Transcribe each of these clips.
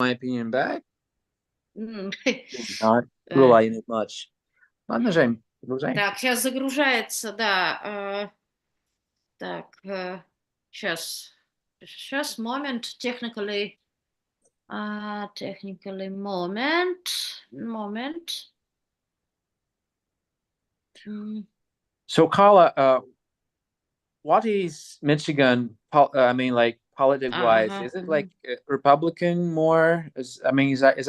my opinion back. М, Not э, relying it much. Ладно, Жень, продолжай. Так, сейчас загружается, да. Так, сейчас. Сейчас, момент, moment. М, So, Carla, what is Michigan? I mean, like politic wise, Ага. is it like Republican more? Is I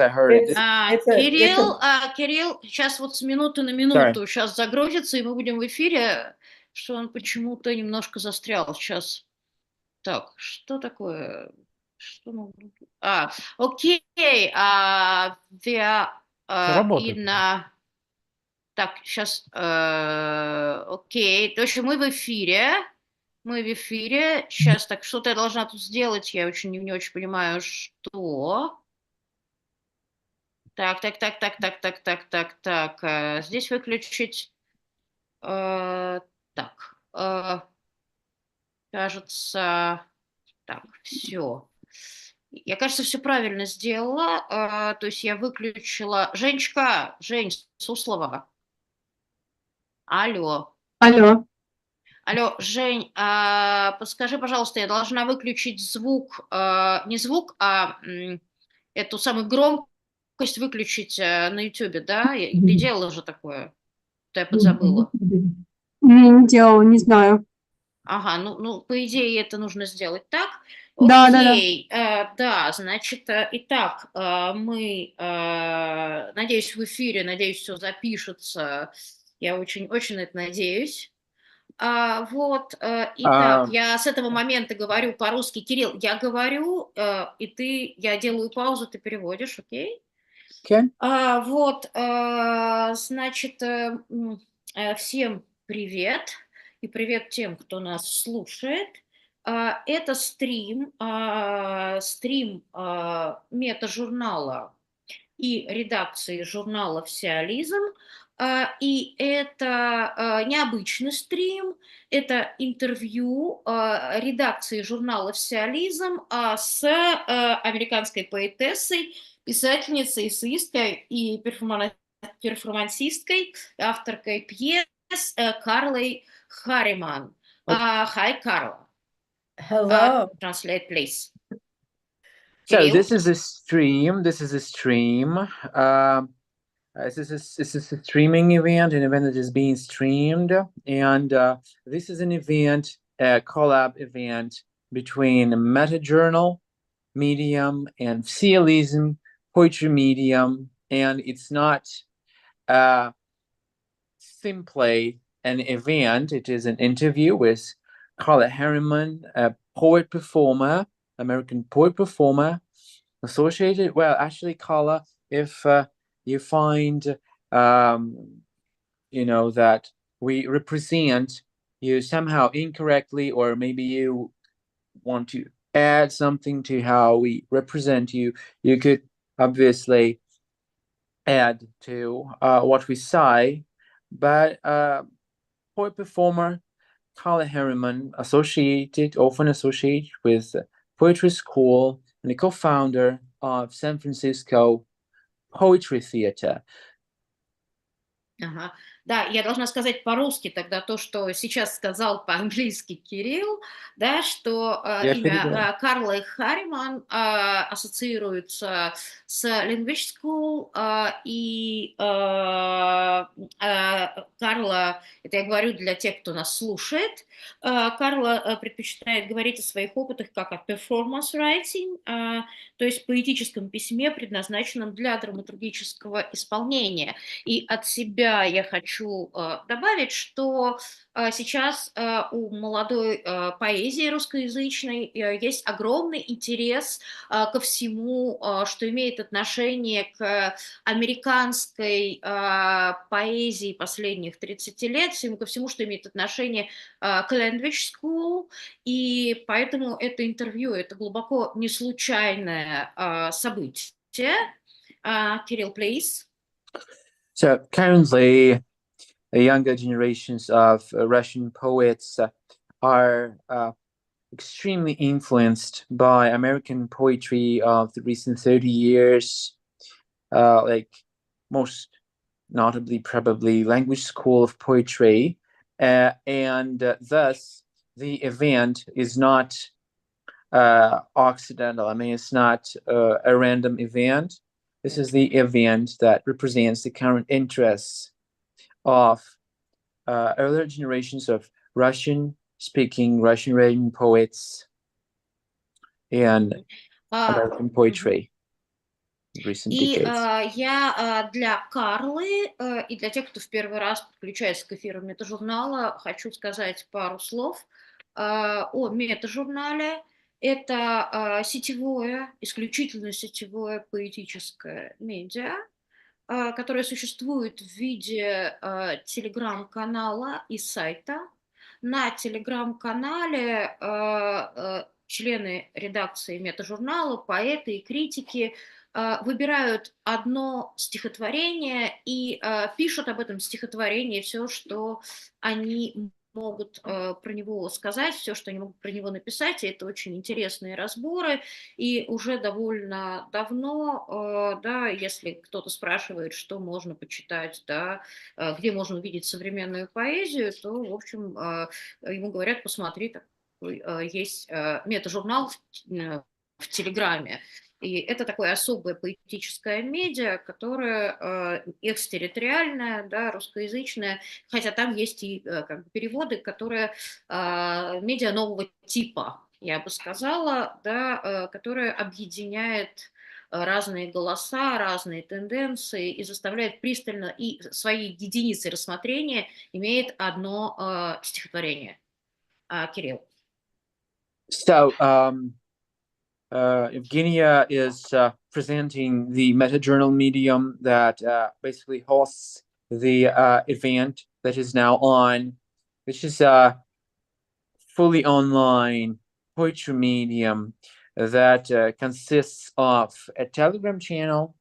heard it? It's it's a Кирилл, сейчас вот с минуты на Sorry. минуту сейчас загрузится, и мы будем в эфире, что он почему-то немножко застрял сейчас. Так, что такое? Что мы... Окей, wir Все работает. in... Так, сейчас... Окей, то есть мы в эфире. Мы в эфире. Сейчас, так, что-то я должна тут сделать, я очень не очень понимаю, что... Так. Здесь выключить. Так. Кажется, так, все. Я, кажется, все правильно сделала. То есть я выключила. Женечка, Жень, Суслова. Алло. Алло. Алло, Жень, подскажи, пожалуйста, я должна выключить звук, не звук, эту самую громкость выключить на Ютубе, да? Ты делала же такое? То я подзабыла. Не делала, не знаю. Ага, ну, по идее, это нужно сделать так. Да. Окей, да, значит, итак, мы, надеюсь, в эфире, надеюсь, все запишется. Я очень-очень на это надеюсь. Итак, Um, я с этого момента говорю по-русски. Кирилл, я говорю, я делаю паузу, ты переводишь, окей? okay. Значит, всем привет и привет тем, кто нас слушает. Это стрим мета-журнала и редакции журнала «Всеолизм». И это необычный стрим, это интервью редакции журнала «Всеолизм» с американской поэтессой, писательницей, эссеисткой и перформансисткой, авторкой пьес Карлой Харриман. Hi, Карла. Hello. Translate, please. So Кирилл? this is a stream. This is a stream. This is a streaming event, an event that is being streamed, and this is an event, a collab event between Meta Journal Medium and Sealism Poetry Medium, and it's not simply an event. It is an interview with Carla Harriman, a poet performer, American poet performer, associated. Well, actually, Carla, if you find that we represent you somehow incorrectly, or maybe you want to add something to how we represent you, you could obviously add to what we say. But poet performer Carla Harriman, often associated with Poetry School and the co-founder of San Francisco Poetry Theater. Ага. Да, я должна сказать по-русски тогда то, что сейчас сказал по-английски Кирилл, да, что Я имя перевел. Карлы Харриман ассоциируется с Language School, и Карла, это я говорю для тех, кто нас слушает, Карла предпочитает говорить о своих опытах как о performance writing, то есть поэтическом письме, предназначенном для драматургического исполнения. И от себя я хочу добавить, что сейчас у молодой поэзии русскоязычной есть огромный интерес ко всему, что имеет отношение к американской поэзии последних 30 лет, ко всему, что имеет отношение к Language School, и поэтому это интервью, это глубоко не случайное событие. Кирилл, please. So currently, the younger generations of Russian poets are extremely influenced by American poetry of the recent 30 years, like most notably probably Language School of Poetry, and thus the event is not accidental. I mean, it's not a random event. This is the event that represents the current interests of earlier generations of Russian-speaking, Russian-writing poets and American poetry in recent И decades. я для Карлы и для тех, кто в первый раз подключается к эфиру метажурнала, хочу сказать пару слов о метажурнале. Это сетевое, исключительно сетевое поэтическое медиа, которое существует в виде телеграм-канала и сайта. На телеграм-канале члены редакции метажурнала, поэты и критики выбирают одно стихотворение и пишут об этом стихотворении все, что они могут про него сказать, все, что они могут про него написать, и это очень интересные разборы, и уже довольно давно, да, если кто-то спрашивает, что можно почитать, да, где можно увидеть современную поэзию, то, в общем, ему говорят, посмотри, есть метажурнал в Телеграме. И это такое особое поэтическое медиа, которое экстерриториальное, да, русскоязычное, хотя там есть и как бы переводы, которые медиа нового типа, я бы сказала, да, которое объединяет разные голоса, разные тенденции и заставляет пристально и свои единицы рассмотрения имеет одно стихотворение. Кирилл. So, Evgenia is presenting the meta-journal medium that basically hosts the event that is now on, which is a fully online poetry medium that consists of a Telegram channel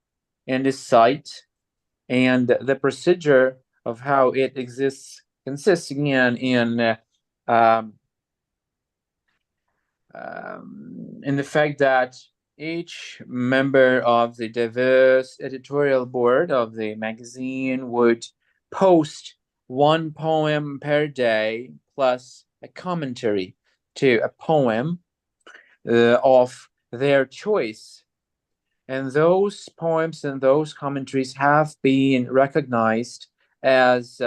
and a site, and the procedure of how it exists consists again in the fact that each member of the diverse editorial board of the magazine would post one poem per day plus a commentary to a poem of their choice. And those poems and those commentaries have been recognized as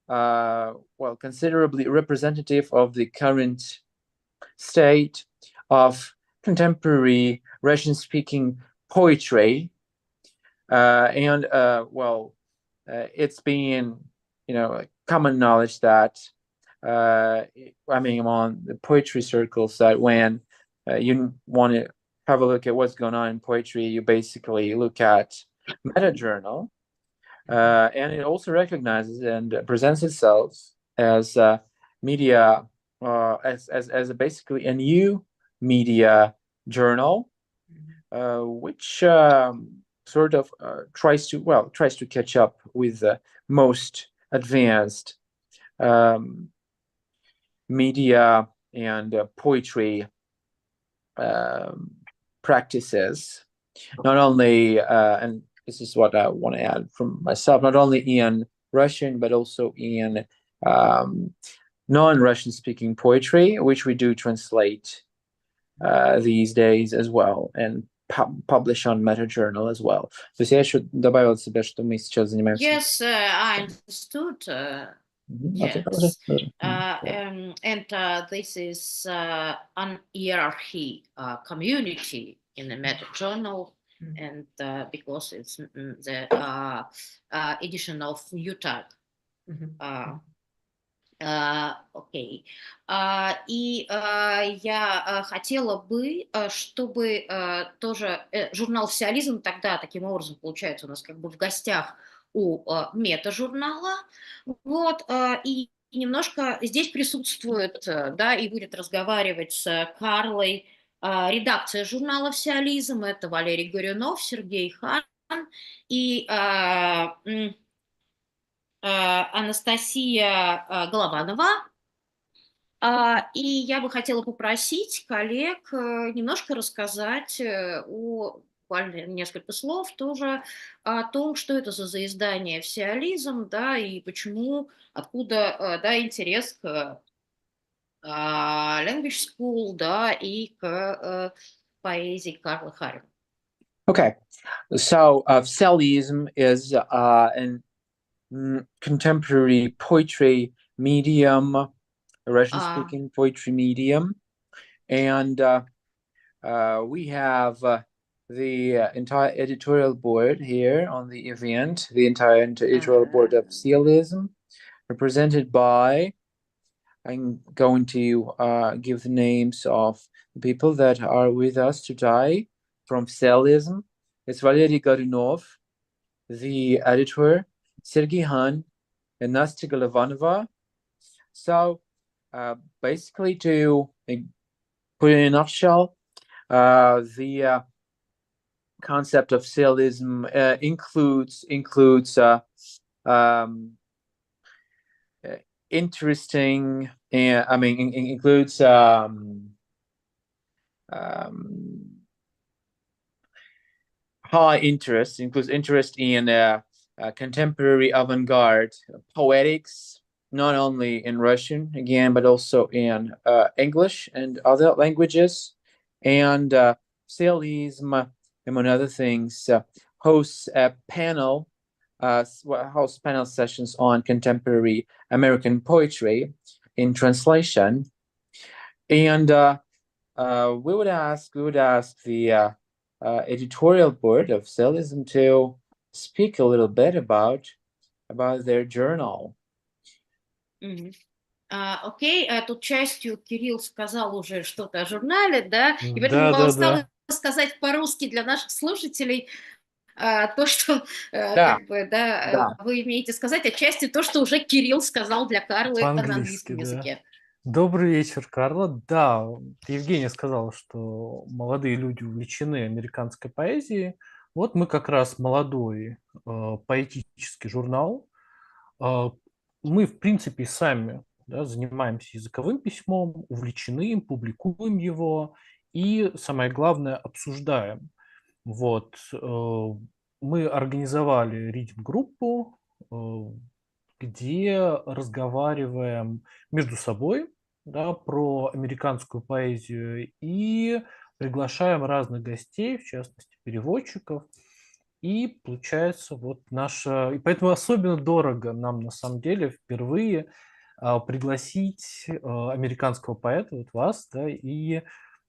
well, considerably representative of the current state of contemporary Russian-speaking poetry, and it's been, common knowledge that I mean, among the poetry circles, that when you want to have a look at what's going on in poetry, you basically look at MetaJournal, and it also recognizes and presents itself as media. As basically a new media journal, which sort of tries to catch up with the most advanced media and poetry practices. Not only, and this is what I want to add from myself, not only in Russian but also in non-Russian speaking poetry, which we do translate these days as well and publish on MetaJournal as well. То есть я еще добавил от себя, что мы сейчас занимаемся. Yes, I understood. Yes. And this is an hierarchy community in the MetaJournal, and because it's the edition of UTAG. Окей. И я хотела бы, чтобы тоже журнал «Всеолизм» тогда таким образом, получается, у нас как бы в гостях у метажурнала. Вот, и немножко здесь присутствует, да, и будет разговаривать с Карлой редакция журнала «Всеолизм». Это Валерий Горюнов, Сергей Хан и Анастасия Голованова. И я бы хотела попросить коллег немножко рассказать буквально несколько слов тоже о том, что это за издание «Всеолизм», да, и почему, откуда, да, интерес к language school, да, и к поэзии Карлы Харриман. Okay, so Sellism is an contemporary poetry medium, a Russian-speaking poetry medium, and we have the entire editorial board here on the event, the entire editorial board of Sellism, represented by, I'm going to give the names of the people that are with us today from Sellism. It's Valery Godunov, the editor, Sergey Han, and Nastya Golovanova. So basically, to put it in a nutshell, the concept of Sellism includes interesting, includes high interest, includes interest in contemporary avant-garde poetics, not only in Russian again, but also in English and other languages. And Sellism, among other things, hosts a panel, hosts panel sessions on contemporary American poetry in translation. And we would ask the editorial board of Sellism to speak a little bit about their journal. Окей, тут частью Кирилл сказал уже что-то о журнале, да, и поэтому вам осталось сказать по-русски для наших слушателей то, что как бы, да, вы имеете сказать, отчасти то, что уже Кирилл сказал для Карлы на английском языке. Добрый вечер, Карла. Да, Евгения сказала, что молодые люди увлечены американской поэзией. Вот мы как раз молодой поэтический журнал. Мы, в принципе, сами занимаемся языковым письмом, увлечены им, публикуем его и, самое главное, обсуждаем. Вот. Мы организовали ридинг-группу, где разговариваем между собой, да, про американскую поэзию и приглашаем разных гостей, в частности, переводчиков. И получается вот наша... И поэтому особенно дорого нам на самом деле впервые пригласить американского поэта, вот вас, да, и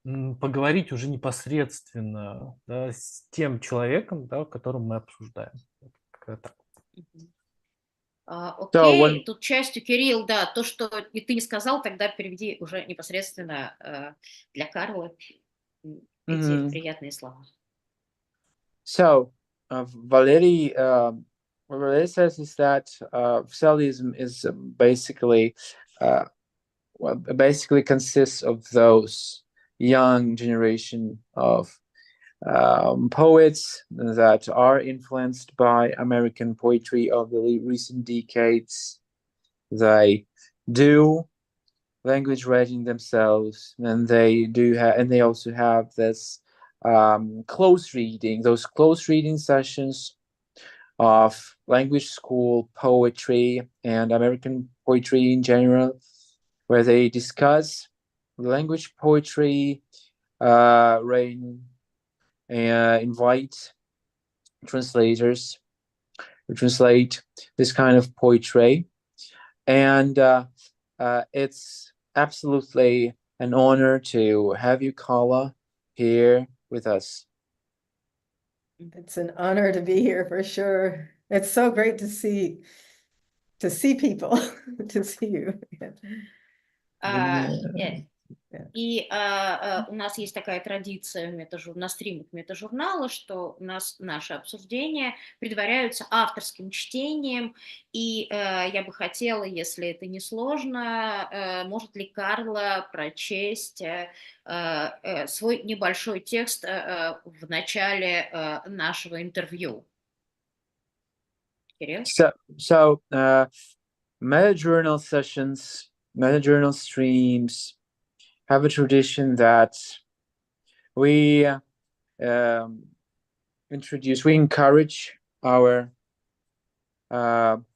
поговорить уже непосредственно, да, с тем человеком, да, которым мы обсуждаем. Так. Окей, тут частью, Кирилл, да, то, что и ты не сказал, тогда переведи уже непосредственно для Карлы эти приятные слова. So, Valery, what Valery says is that Sellism is basically consists of those young generation of poets that are influenced by American poetry of the recent decades. They do language writing themselves, and they also have this close reading sessions of language school poetry and American poetry in general, where they discuss language poetry, invite translators to translate this kind of poetry, and it's absolutely an honor to have you, Carla, here with us. It's an honor to be here for sure. It's so great to see people, to see you. И у нас есть такая традиция на стримах метажурнала, что у нас наши обсуждения предваряются авторским чтением, и я бы хотела, если это не сложно, может ли Карла прочесть свой небольшой текст в начале нашего интервью? Кирилл? So meta-journal sessions meta journal streams have a tradition that we we encourage our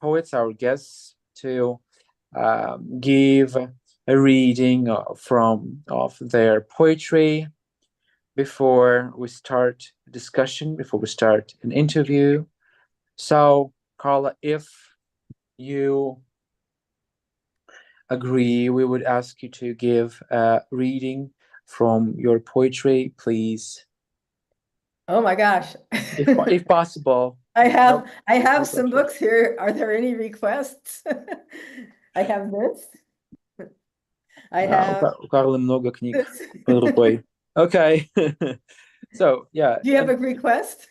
poets, our guests, to give a reading of their poetry before we start a discussion, before we start an interview. So, Carla, if you agree, we would ask you to give a reading from your poetry, please. Oh my gosh. If possible. I have no some pressure. books here. Are there any requests? I have this. I have У Карлы много книг this. под рукой. Okay. So, yeah. Do you have a request?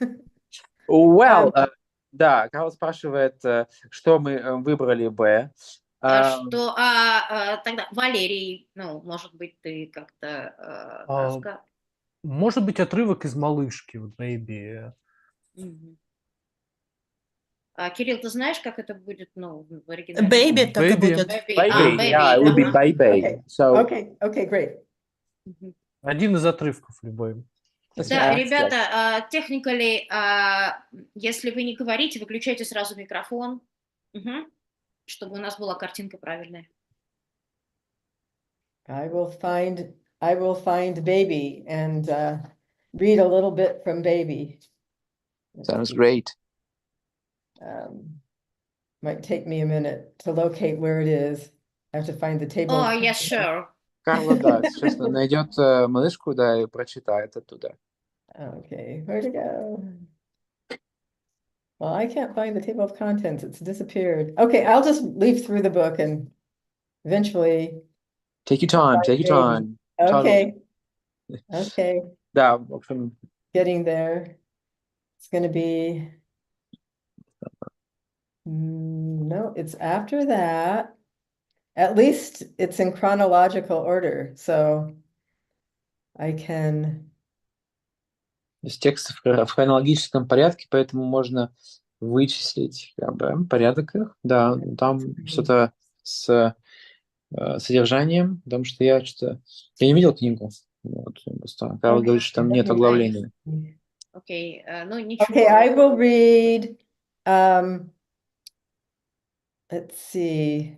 Well, да, Карл спрашивает, что мы выбрали бы. Что тогда, Валерий, ну, может быть, ты как-то... Может быть, отрывок из «Малышки», вот, maybe. Кирилл, ты знаешь, как это будет, ну, в оригинале? Baby так и Baby. будет. Baby, yeah, it would be baby. So, Okay, great. Один из отрывков любой. Да, ребята, technically, если вы не говорите, выключайте сразу микрофон, чтобы у нас была картинка правильная. I will find baby and read a little bit from baby. sounds great. Might take me a minute to locate where it is. I have to find the table. Oh, yes, sure. Карла, да, сейчас найдет малышку, да, и прочитает оттуда. Okay, where to go? Well, I can't find the table of contents. It's disappeared. Okay, I'll just leaf through the book and eventually. Take your time, take your time. Okay. Okay. Да, в общем. Getting there. It's going to be. No, it's after that. At least it's in chronological order, so I can. Текст в хронологическом порядке, поэтому можно вычислить как бы, порядок их. Да, там что-то с содержанием, потому что я не видел книгу. Вот, Карла говорит, что там нет оглавления. Окей, ну ничего. Okay, I will read. Let's see.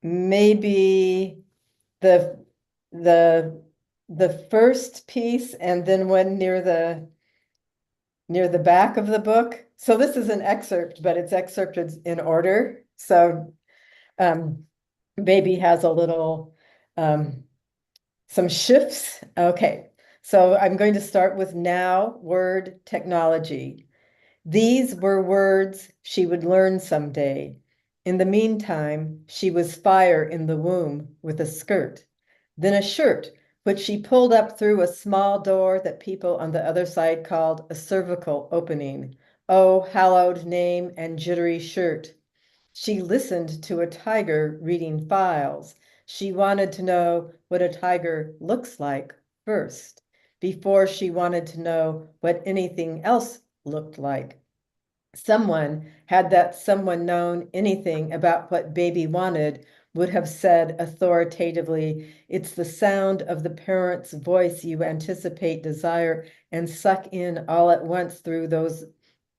Maybe the first piece and then one near the back of the book. So this is an excerpt, but it's excerpted in order. So baby has a little some shifts. Okay, so I'm going to start with now, word, technology. These were words she would learn someday. In the meantime, she was fire in the womb with a skirt, then a shirt, which she pulled up through a small door that people on the other side called a cervical opening. Oh, hallowed name and jittery shirt. She listened to a tiger reading files. She wanted to know what a tiger looks like first, before she wanted to know what anything else looked like. Someone, had that someone known anything about what baby wanted, would have said authoritatively, it's the sound of the parent's voice you anticipate, desire, and suck in all at once through those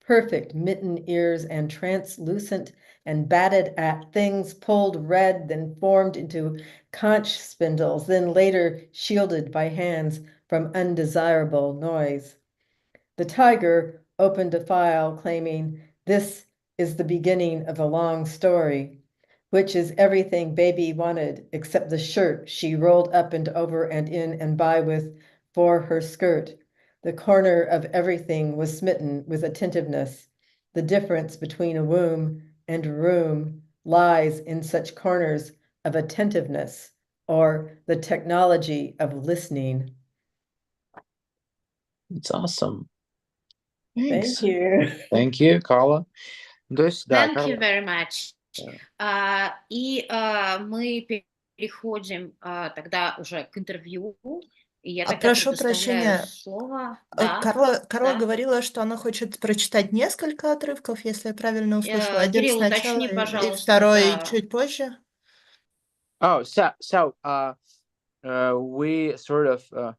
perfect mitten ears and translucent and batted at things pulled red, then formed into conch spindles, then later shielded by hands from undesirable noise. The tiger opened a file claiming, this is the beginning of a long story, which is everything baby wanted except the shirt she rolled up and over and in and by with for her skirt. The corner of everything was smitten with attentiveness. The difference between a womb and a room lies in such corners of attentiveness or the technology of listening. It's awesome. Thank you. Thank you, Carla. То есть, да, Thank you very much. И мы переходим тогда уже к интервью. И я А тогда прошу предоставляю прощения, слово. Да, Карла да. говорила, что она хочет прочитать несколько отрывков, если я правильно услышала. Один Кирилл, сначала уточни, и пожалуйста, второй да. чуть позже. Oh, we sort of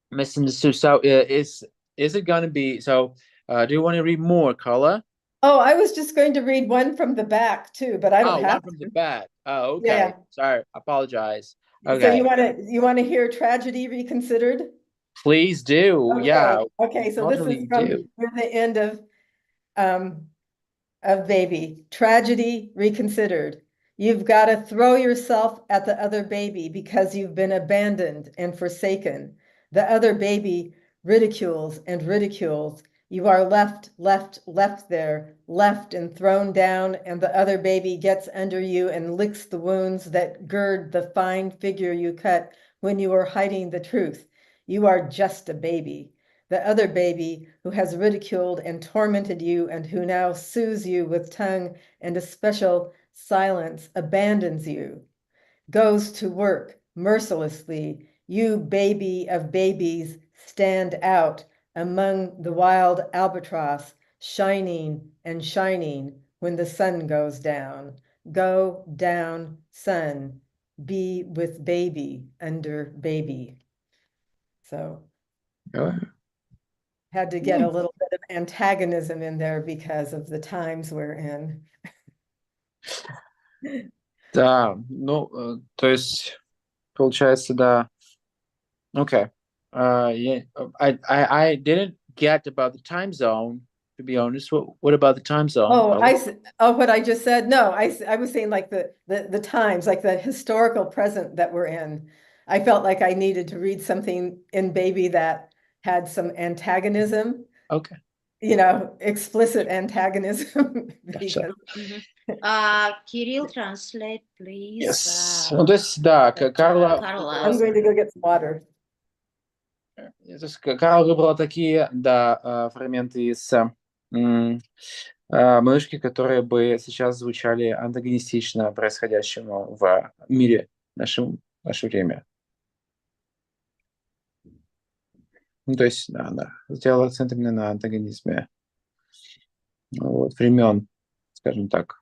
misunderstood. So is it going to be so? Do you want to read more, Carla? Oh, I was just going to read one from the back too, but I don't Oh, have one from to. the back. Oh, okay. Yeah. Sorry, apologize. So Okay, you want to hear Tragedy Reconsidered? please do. Okay. Yeah, Okay, so this is totally from do. near the end of Baby. Tragedy Reconsidered. You've got to throw yourself at the other baby because you've been abandoned and forsaken. The other baby ridicules and ridicules. You are left there, left and thrown down, and the other baby gets under you and licks the wounds that gird the fine figure you cut when you were hiding the truth. You are just a baby. The other baby who has ridiculed and tormented you and who now soothes you with tongue and a special silence abandons you, goes to work mercilessly. You baby of babies stand out among the wild albatross, shining and shining when the sun goes down. Go down, sun. Be with baby under baby. So had to get a little bit of antagonism in there because of the times we're in. Да, ну, то есть, получается, да. Okay. Yeah, I didn't get about the time zone, to be honest. What about the time zone? What I just said? No, I was saying like the times, like the historical present that we're in. I felt like I needed to read something in Baby that had some antagonism, Okay. explicit antagonism. Gotcha. Кирилл, translate, please. Yes. Ну, то есть, да, Карла... I'm going to go get some water. То есть, Карла выбрала такие, да, фрагменты из малышки, которые бы сейчас звучали антагонистично происходящему в мире в наше время. Ну, то есть, да, сделала акцент именно на антагонизме времен, скажем так.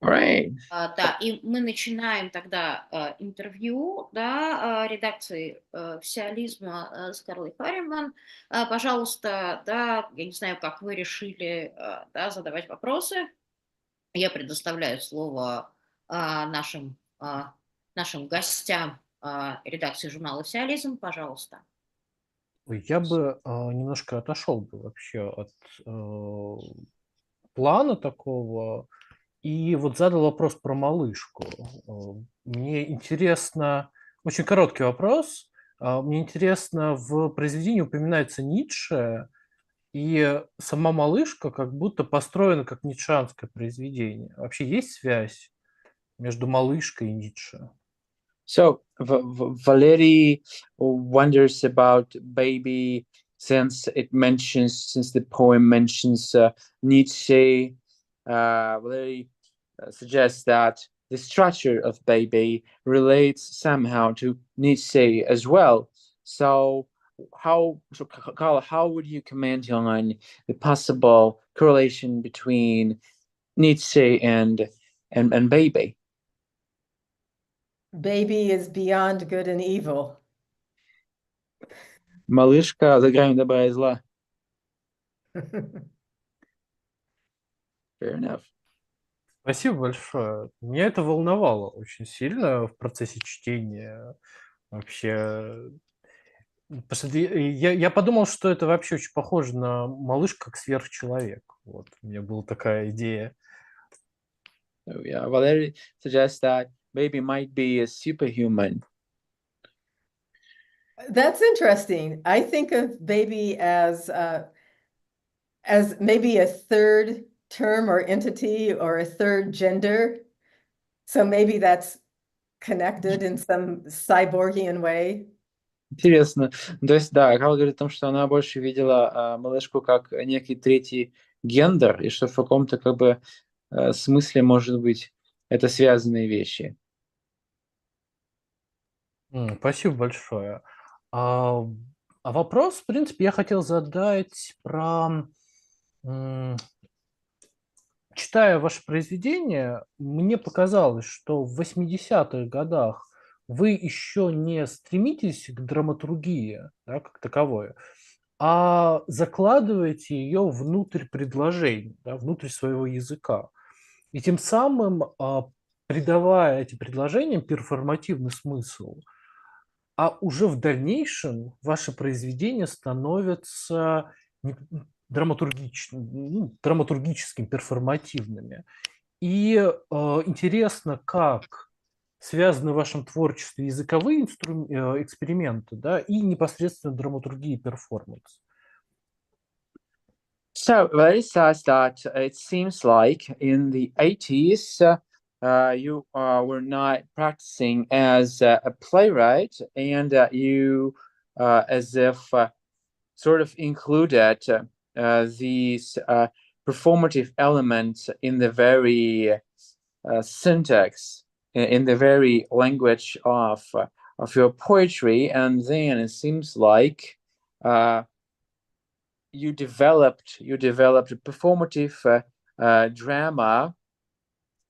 Right. Да, и мы начинаем тогда интервью, да, редакции «Всеолизма» с Карлой Харриман. Пожалуйста, да, я не знаю, как вы решили, да, задавать вопросы. Я предоставляю слово нашим гостям редакции журнала «Всеолизм». Пожалуйста. Я бы немножко отошел бы вообще от плана такого и вот задал вопрос про малышку. Мне интересно, очень короткий вопрос. Мне интересно, в произведении упоминается Ницше, и сама малышка как будто построена как ницшеанское произведение. Вообще есть связь между малышкой и Ницше? So Valerie wonders about Baby since the poem mentions Nietzsche. Valerie suggests that the structure of Baby relates somehow to Nietzsche as well. So Carla, how would you comment on the possible correlation between Nietzsche and Baby? Baby is beyond good and evil. Малышка за гранью добра и зла. Fair enough. Спасибо большое. Меня это волновало очень сильно в процессе чтения. Вообще, я подумал, что это вообще очень похоже на малышку как сверхчеловек. Вот, у меня была такая идея. So yeah, Valerie suggests that Baby might be a superhuman. That's interesting. I think of Baby as maybe a third term or entity or a third gender. So maybe that's connected in some cyborgian way. Интересно. То есть, да, Карл говорит о том, что она больше видела малышку как некий третий гендер, и что в каком-то как бы смысле, может быть, это связанные вещи. Спасибо большое. А, а вопрос, в принципе, я хотел задать про... м, Читая ваше произведение, мне показалось, что в 80-х годах вы еще не стремитесь к драматургии, да, как таковой, а закладываете ее внутрь предложений, да, внутрь своего языка. И тем самым придавая этим предложениям перформативный смысл. А уже в дальнейшем ваши произведения становятся не- драматургическим, перформативными. И интересно, как связаны в вашем творчестве языковые эксперименты, да, и непосредственно драматургия и перформанс. So very sad that it seems like in the 80s, you were not practicing as a playwright, and you, as if sort of included these performative elements in the very syntax, in the very language of your poetry, and then it seems like you developed a performative drama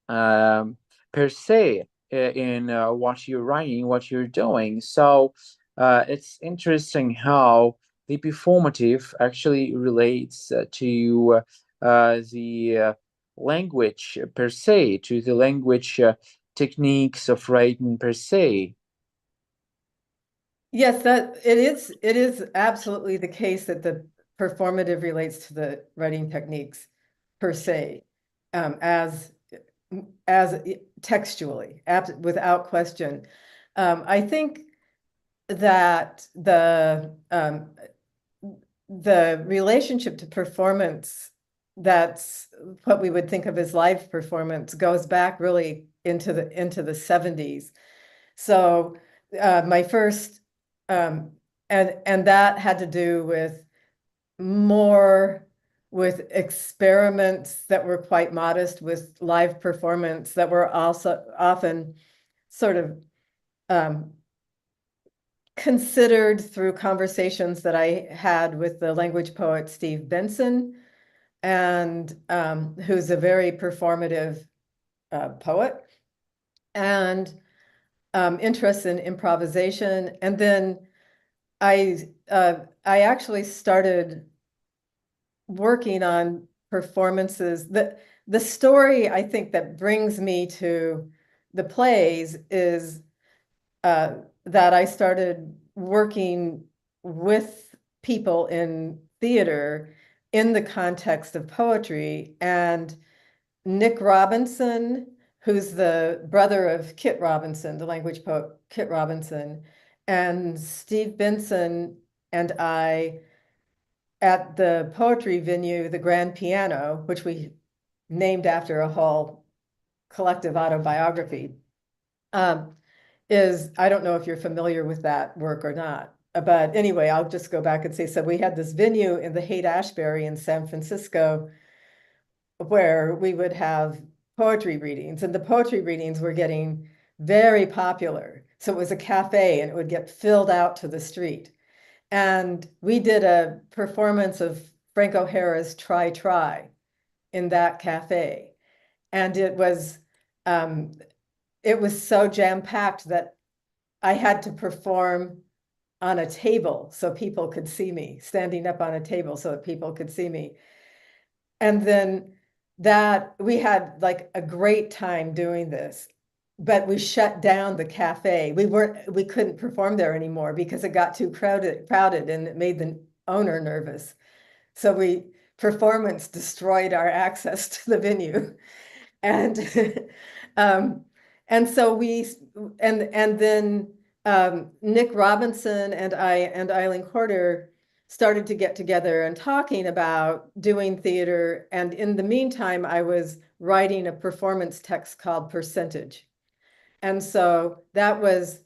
per se in what you're writing, what you're doing. So it's interesting how the performative actually relates to the language per se, to the language techniques of writing per se. Yes, that it is absolutely the case that the performative relates to the writing techniques per se, as textually, without question. I think that the relationship to performance, that's what we would think of as live performance, goes back really into the 70s. So my first and that had to do with experiments that were quite modest with live performance, that were also often sort of considered through conversations that I had with the language poet Steve Benson, and who's a very performative poet, and interest in improvisation. And then I actually started working on performances. The story, I think, that brings me to the plays is that I started working with people in theater in the context of poetry. And Nick Robinson, who's the brother of Kit Robinson, the language poet Kit Robinson, and Steve Benson and I, at the poetry venue, the Grand Piano, which we named after a whole collective autobiography, I don't know if you're familiar with that work or not. But anyway, I'll just go back and say, so we had this venue in the Haight-Ashbury in San Francisco where we would have poetry readings, and the poetry readings were getting very popular. So it was a cafe and it would get filled out to the street. And we did a performance of Frank O'Hara's Try, Try in that cafe. And it was so jam-packed that I had to perform on a table so people could see me, standing up on a table so that people could see me. And then that we had like a great time doing this, but we shut down the cafe. We couldn't perform there anymore because it got too crowded and it made the owner nervous. So performance destroyed our access to the venue. And and so then Nick Robinson and I and Eileen Corder started to get together and talking about doing theater. And in the meantime, I was writing a performance text called Percentage. And so that was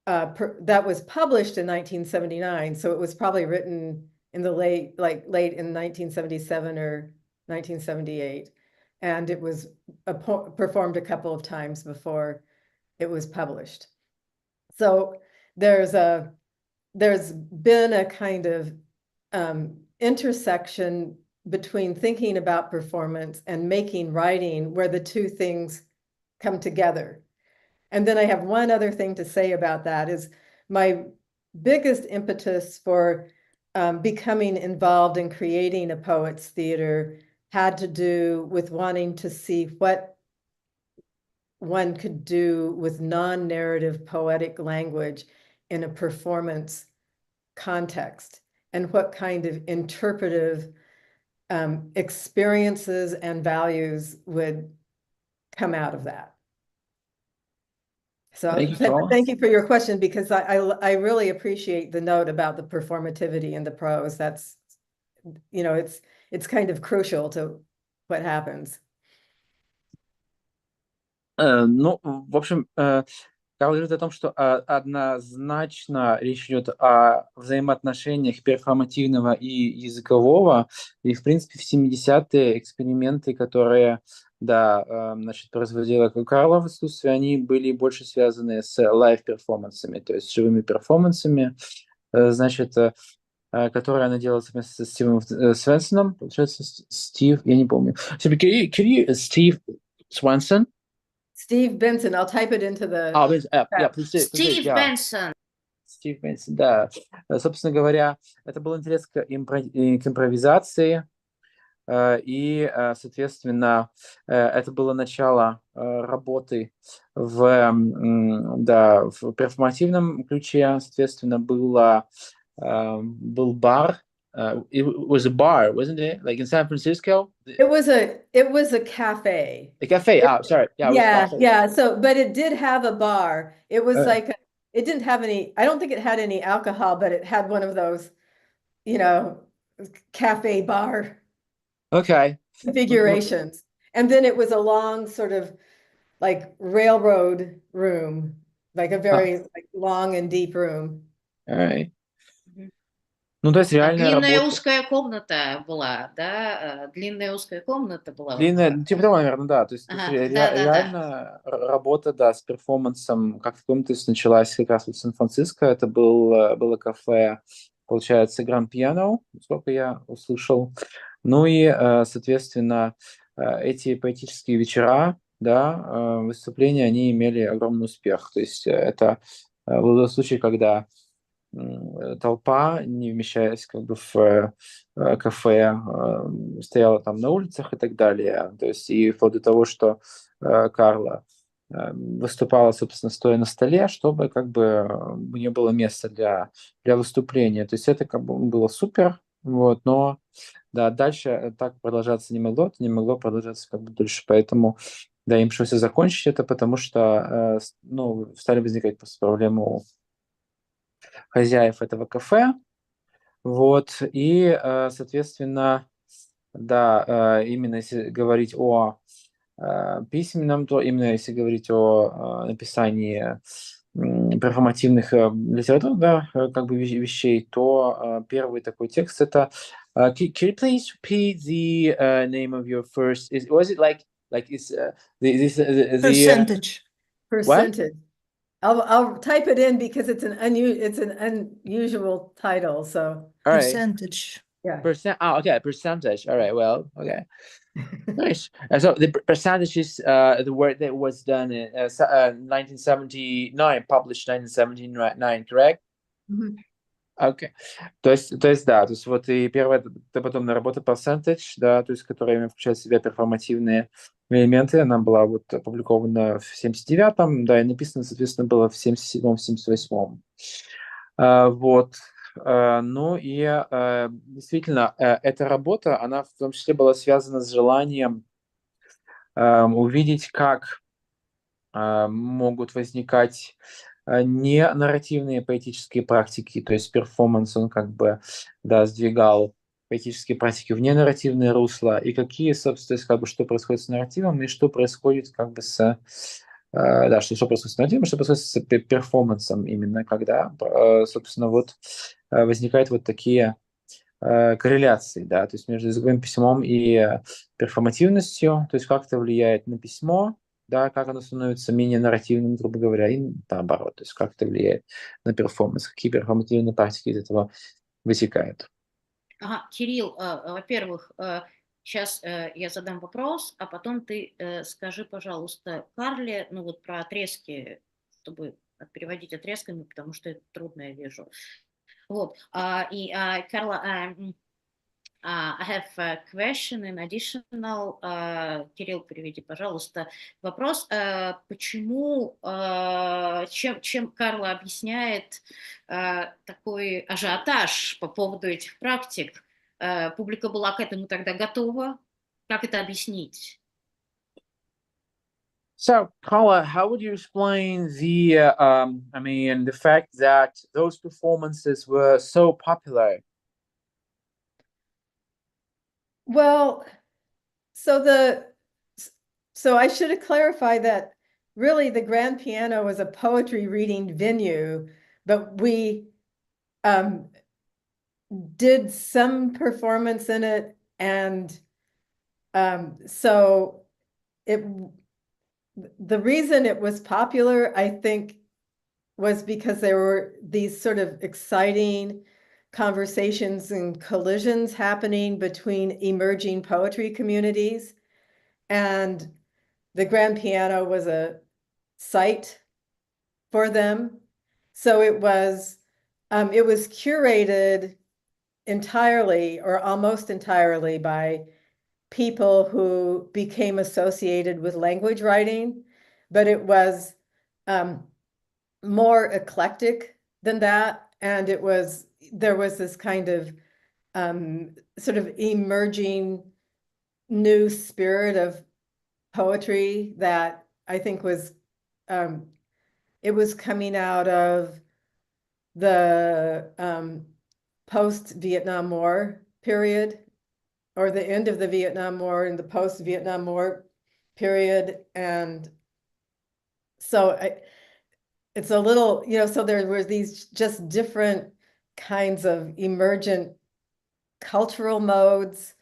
published in 1979. So it was probably written in the late in 1977 or 1978. And it was performed a couple of times before it was published. So there's been a kind of intersection between thinking about performance and making writing where the two things come together. And then I have one other thing to say about that is my biggest impetus for becoming involved in creating a poets theater had to do with wanting to see what one could do with non-narrative poetic language in a performance context, and what kind of interpretive experiences and values would come out of that. So thank you for your question, because I really appreciate the note about the performativity in the prose. That's, it's kind of crucial to what happens. Ну, в общем, Карл говорит о том, что однозначно речь идет о взаимоотношениях перформативного и языкового, и, в принципе, в 70-е эксперименты, которые, значит, производила Карла в искусстве, они были больше связаны с лайв-перформансами, то есть живыми перформансами, значит, которые она делала совместно со Стивом Свенсоном, получается, Стив, я не помню. Стив Свенсон? Steve Benson, I'll type it into the... Steve Benson. Стив Бенсон, да. Собственно говоря, это был интерес к импровизации, и, соответственно, это было начало работы в перформативном ключе. Соответственно, был бар. It was a bar, wasn't it? Like in San Francisco? It was a cafe. A cafe. Sorry. Yeah. So, but it did have a bar. It was it didn't have any, I don't think it had any alcohol, but it had one of those, cafe bar configurations. And then it was a long sort of like railroad room, like a very long and deep room. All right. Ну, то есть реальная длинная работа. узкая комната была, да? Длинная узкая комната была. Длинная, типа того, наверное, да. То есть реально работа, с перформансом, как в том, то есть началась как раз в Сан-Франциско. Это было кафе, получается, Гранд Пиано, сколько я услышал. Ну и, соответственно, эти поэтические вечера, выступления, они имели огромный успех. То есть это был случай, когда толпа, не вмещаясь как бы в кафе, стояла там на улицах и так далее. То есть и вплоть до того, что Карла выступала, собственно, стоя на столе, чтобы как бы не было места для выступления. То есть это как бы было супер, но дальше так продолжаться не могло, это не могло продолжаться как бы дольше. Поэтому им пришлось закончить это, потому что стали возникать просто проблемы у хозяев этого кафе, и, соответственно, именно если говорить о письменном, то именно если говорить о написании перформативных литератур, как бы вещей, то первый такой текст это can you please repeat the name of your first? Was it like is Percentage. Percentage. I'll type it in because it's an unusual title. So Percentage. Yeah. Okay, percentage. All right. Well, okay. Nice. So the percentage is the work that was done in 1979, published 1979, correct? Mm-hmm. Okay. То есть вот и первая потомная работа Percentage, то есть которая включает в себя перформативные элементы, она была вот опубликована в 79-м, и написана, соответственно, было в 77-м, 78-м. Ну и действительно, эта работа, она в том числе была связана с желанием увидеть, как могут возникать не нарративные поэтические практики, то есть перформанс, он как бы, сдвигал поэтические практики в ненарративное русло, и какие, собственно, как бы, что происходит с нарративом, и что происходит как бы что происходит с нарративом, что происходит с перформансом именно, когда, собственно, возникают вот такие корреляции, то есть между языковым письмом и перформативностью, то есть как это влияет на письмо, да, как оно становится менее нарративным, грубо говоря, и наоборот, то есть как это влияет на перформанс, какие перформативные практики из этого вытекают. Ага, Кирилл, во-первых, сейчас я задам вопрос, а потом ты скажи, пожалуйста, Карле, ну вот про отрезки, чтобы переводить отрезками, потому что это трудно, я вижу. Вот, Карла, I have a question in additional. Кирилл, переведи, пожалуйста, вопрос. Почему, чем Карла объясняет такой ажиотаж по поводу этих практик? Публика была к этому тогда готова? Как это объяснить? So, Carla, how would you explain the fact that those performances were so popular? Well, so I should have clarified that really the grand piano was a poetry reading venue, but we did some performance in it, and so the reason it was popular, I think, was because there were these sort of exciting conversations and collisions happening between emerging poetry communities. And the grand piano was a site for them. So it was curated entirely or almost entirely by people who became associated with language writing, but it was more eclectic than that. And there was this kind of sort of emerging new spirit of poetry that I think was it was coming out of the post-Vietnam War period, or the end of the Vietnam War and the post-Vietnam War period. And so it's a little, so there were these just different kinds of emergent cultural modes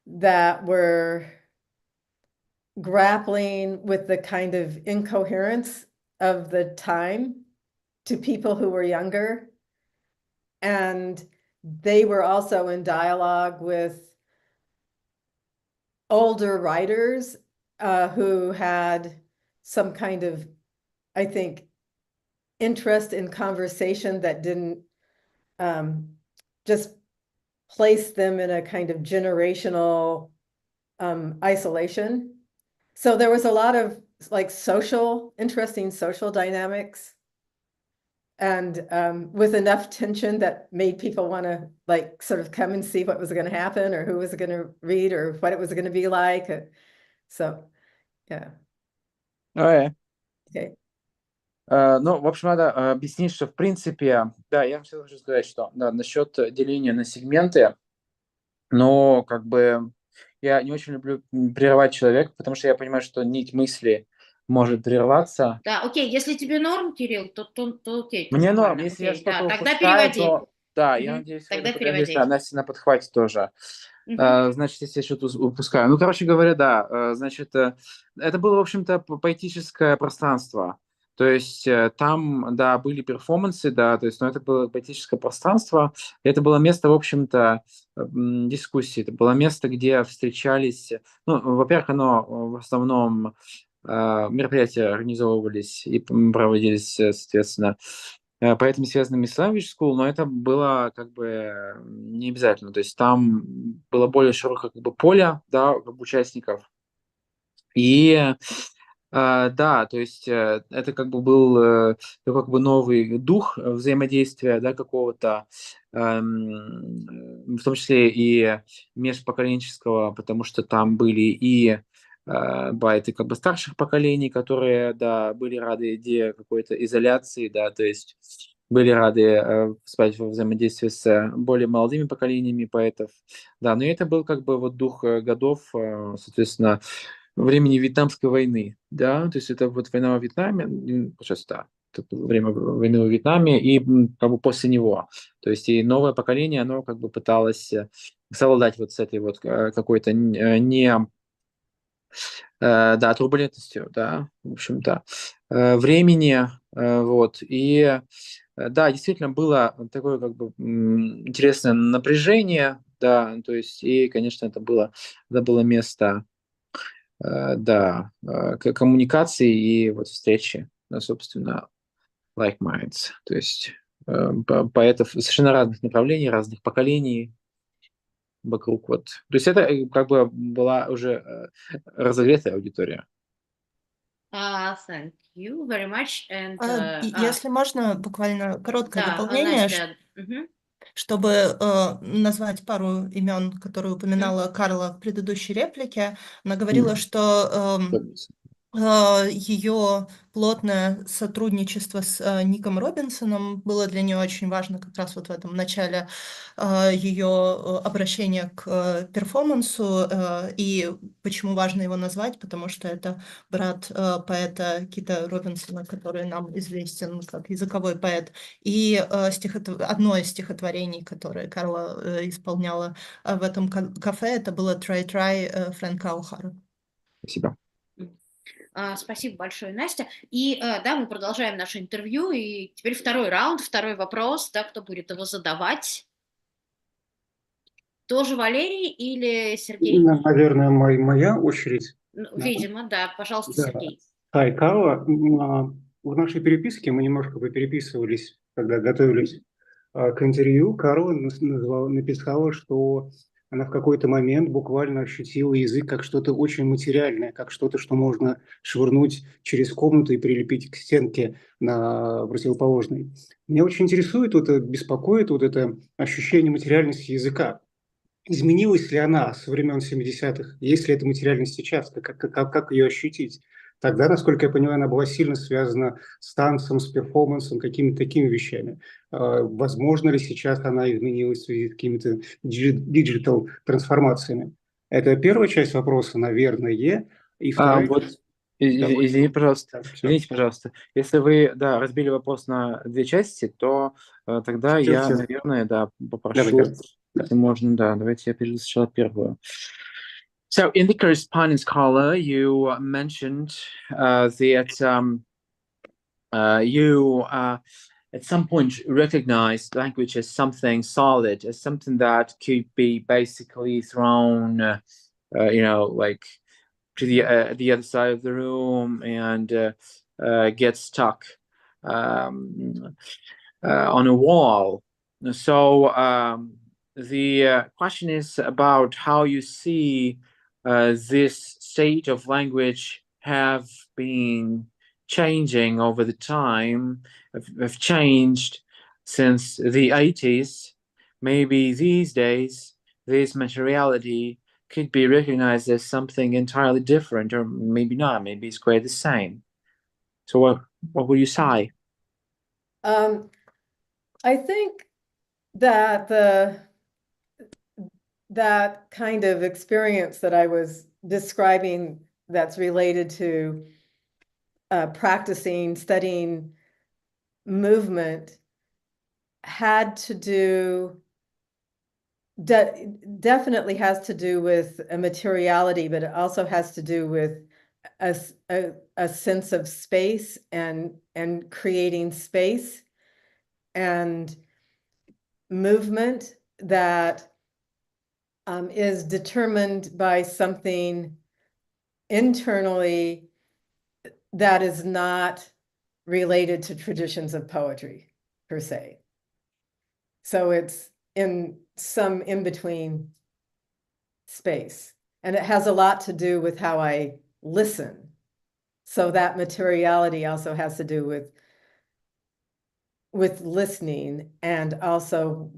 that were grappling with the kind of incoherence of the time to people who were younger. And they were also in dialogue with older writers who had some kind of, I think, interest in conversation that didn't just place them in a kind of generational isolation. So there was a lot of like interesting social dynamics, and with enough tension that made people want to like sort of come and see what was going to happen, or who was going to read, or what it was going to be like. So, yeah. Okay. Okay. Ну, в общем, надо объяснить, что, в принципе, да, я всегда хочу сказать, что да, насчет деления на сегменты, но как бы я не очень люблю прерывать человека, потому что я понимаю, что нить мысли может прерваться. Да, окей, если тебе норм, Кирилл, то окей. Мне норм, нормально, если я окей, что-то да, тогда упускаю, переводи. то да, я надеюсь, Тогда надеюсь, переводи. Настя на подхвате тоже. Значит, если я что-то упускаю. Ну, короче говоря, да, значит, это было, в общем-то, поэтическое пространство. То есть там, да, были перформансы, да, то есть, но это было поэтическое пространство. Это было место, в общем-то, дискуссии. Это было место, где встречались, ну, во-первых, оно в основном мероприятия организовывались и проводились, соответственно, поэтому связанными с Language School, но это было как бы не обязательно. То есть там было более широкое как бы поле, да, как бы участников. И да, то есть это как бы был такой как бы новый дух взаимодействия, да, какого-то, в том числе и межпоколенческого, потому что там были и байты как бы старших поколений, которые, да, были рады идее какой-то изоляции, да, то есть были рады вступать во взаимодействие с более молодыми поколениями поэтов, да, но это был как бы вот дух годов, соответственно, времени Вьетнамской войны, да, то есть это вот война во Вьетнаме, получается, да, это было время войны во Вьетнаме и как бы после него, то есть и новое поколение, оно как бы пыталось совладать вот с этой вот какой-то не да, турбулентностью, да, в общем-то, времени, вот, и да, действительно было такое как бы интересное напряжение, да, то есть, и, конечно, это было место, да, коммуникации и вот встречи, собственно, like minds, то есть поэтов совершенно разных направлений, разных поколений вокруг вот. То есть это как бы была уже разогретая аудитория. Thank you very much. And, Если можно, буквально короткое да, дополнение, Настя, чтобы назвать пару имен, которые упоминала Карла в предыдущей реплике. Она говорила, что ее плотное сотрудничество с Ником Робинсоном было для нее очень важно как раз вот в этом начале ее обращения к перформансу. И почему важно его назвать? Потому что это брат поэта Кита Робинсона, который нам известен как языковой поэт. И одно из стихотворений, которое Карла исполняла в этом кафе, это было «Try-Try» Фрэнка О'Хара. Спасибо. Спасибо большое, Настя. И да, мы продолжаем наше интервью. И теперь второй раунд, второй вопрос. Да, кто будет его задавать? Тоже Валерий или Сергей? Наверное, моя очередь. Видимо, да. Пожалуйста, Да. Сергей. Хай, Карла, в нашей переписке мы немножко попереписывались, когда готовились к интервью. Карла написала, что она в какой-то момент буквально ощутила язык как что-то очень материальное, как что-то, что можно швырнуть через комнату и прилепить к стенке на противоположной. Меня очень интересует, беспокоит это ощущение материальности языка. Изменилась ли она со времен 70-х? Есть ли эта материальность сейчас? Как ее ощутить? Тогда, насколько я понимаю, она была сильно связана с танцем, с перформансом, какими-то такими вещами. Возможно ли сейчас она изменилась в связи с какими-то диджитал-трансформациями? Это первая часть вопроса, наверное. И вторая Вот, часть... извини, пожалуйста. Да, всё. Извините, пожалуйста. Если вы, да, разбили вопрос на две части, то тогда Всё, я, всё. наверное, да, Давай, попрошу, если можно, да, давайте я перейду сначала первую. So, in the correspondence, Carla, you mentioned that you at some point recognized language as something solid, as something that could be basically thrown, like to the other side of the room and get stuck on a wall. So the question is about how you see this state of language have been changing over the time, have changed since the 80s. Maybe these days, this materiality could be recognized as something entirely different, or maybe not. Maybe it's quite the same. So what would you say? I think that that kind of experience that I was describing that's related to practicing, studying movement had to do, definitely has to do with a materiality, but it also has to do with a sense of space and creating space and movement that is determined by something internally that is not related to traditions of poetry per se. So it's in some in-between space, and it has a lot to do with how I listen. So that materiality also has to do with listening, and also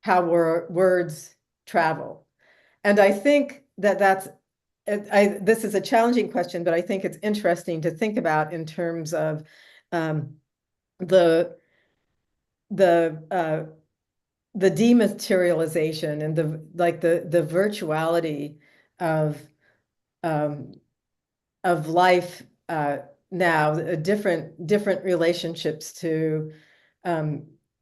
how words travel. And I think this is a challenging question, but I think it's interesting to think about in terms of the dematerialization and the virtuality of life now, different relationships to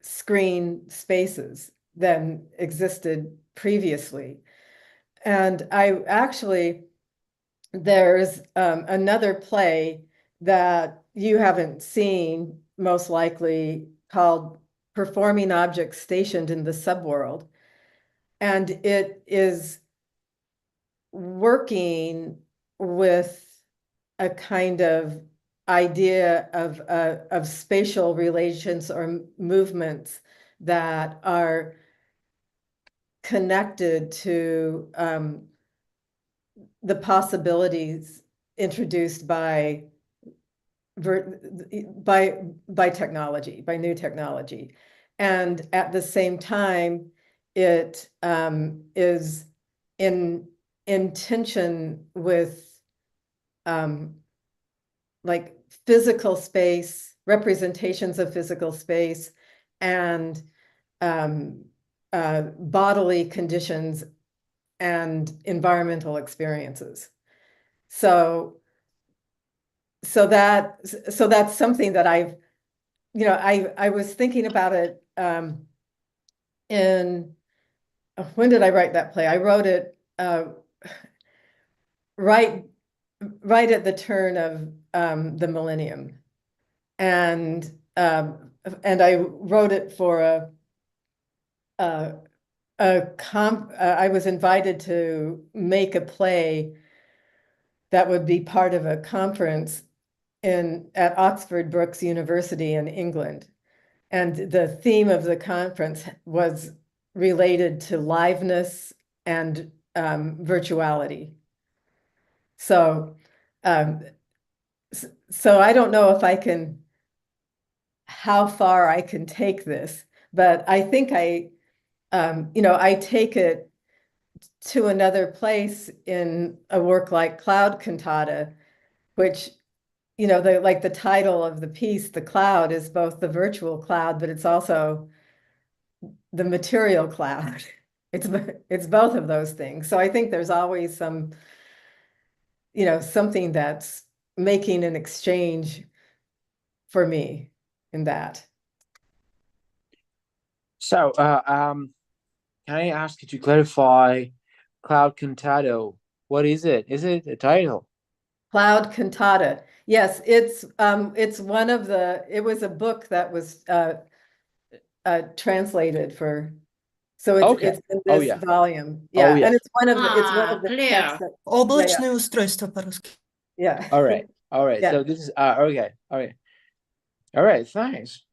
screen spaces than existed previously. And I actually, there's another play that you haven't seen, most likely, called Performing Objects Stationed in the Subworld. And it is working with a kind of idea of spatial relations or movements that are connected to the possibilities introduced by technology, by new technology. And at the same time, it is in tension with like physical space, representations of physical space, and bodily conditions and environmental experiences. So that's something that I was thinking about it when did I write that play? I wrote it right at the turn of the millennium, and I wrote it for I was invited to make a play that would be part of a conference at Oxford Brookes University in England. And the theme of the conference was related to liveness and virtuality. So I don't know how far I can take this, but I think I take it to another place in a work like Cloud Cantata, which, the title of the piece, The Cloud, is both the virtual cloud, but it's also the material cloud. It's both of those things. So I think there's always something that's making an exchange for me in that. So, can I ask you to clarify Cloud Cantata? What is it? Is it a title? Cloud Cantata. Yes, it's one of it was a book that was translated for, so it's in this volume. Yeah, and it's one of the texts that, Облачное устройство по-русски. Yeah. All right. Yeah. So this is okay. All right. Thanks.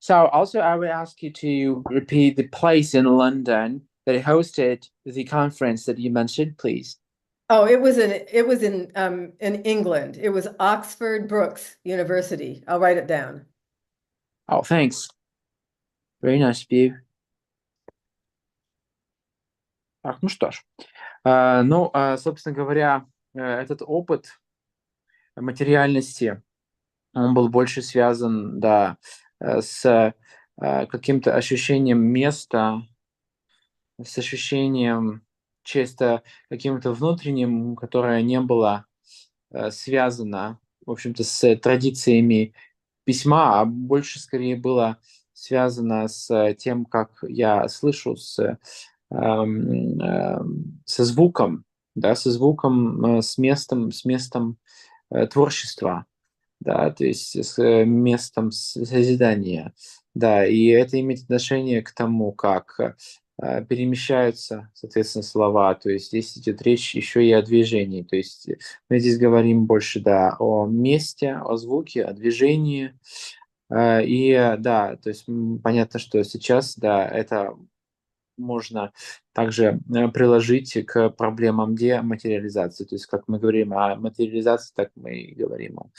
So also, I will ask you to repeat the place in London that hosted the conference that you mentioned, please. Oh, it was in England. It was Oxford Brookes University. I'll write it down. Oh, thanks. Very nice of you. Так, ну что ж. Собственно говоря, этот опыт материальности, он был больше связан, да, с каким-то ощущением места, с ощущением чисто каким-то внутренним, которое не было связано, в общем-то, с традициями письма, а больше скорее было связано с тем, как я слышу, со звуком, да, со звуком, с местом творчества, да, то есть с местом созидания, да, и это имеет отношение к тому, как перемещаются, соответственно, слова, то есть здесь идет речь еще и о движении, то есть мы здесь говорим больше, да, о месте, о звуке, о движении, и да, то есть понятно, что сейчас, да, это можно также приложить к проблемам дематериализации, то есть как мы говорим о материализации, так мы и говорим о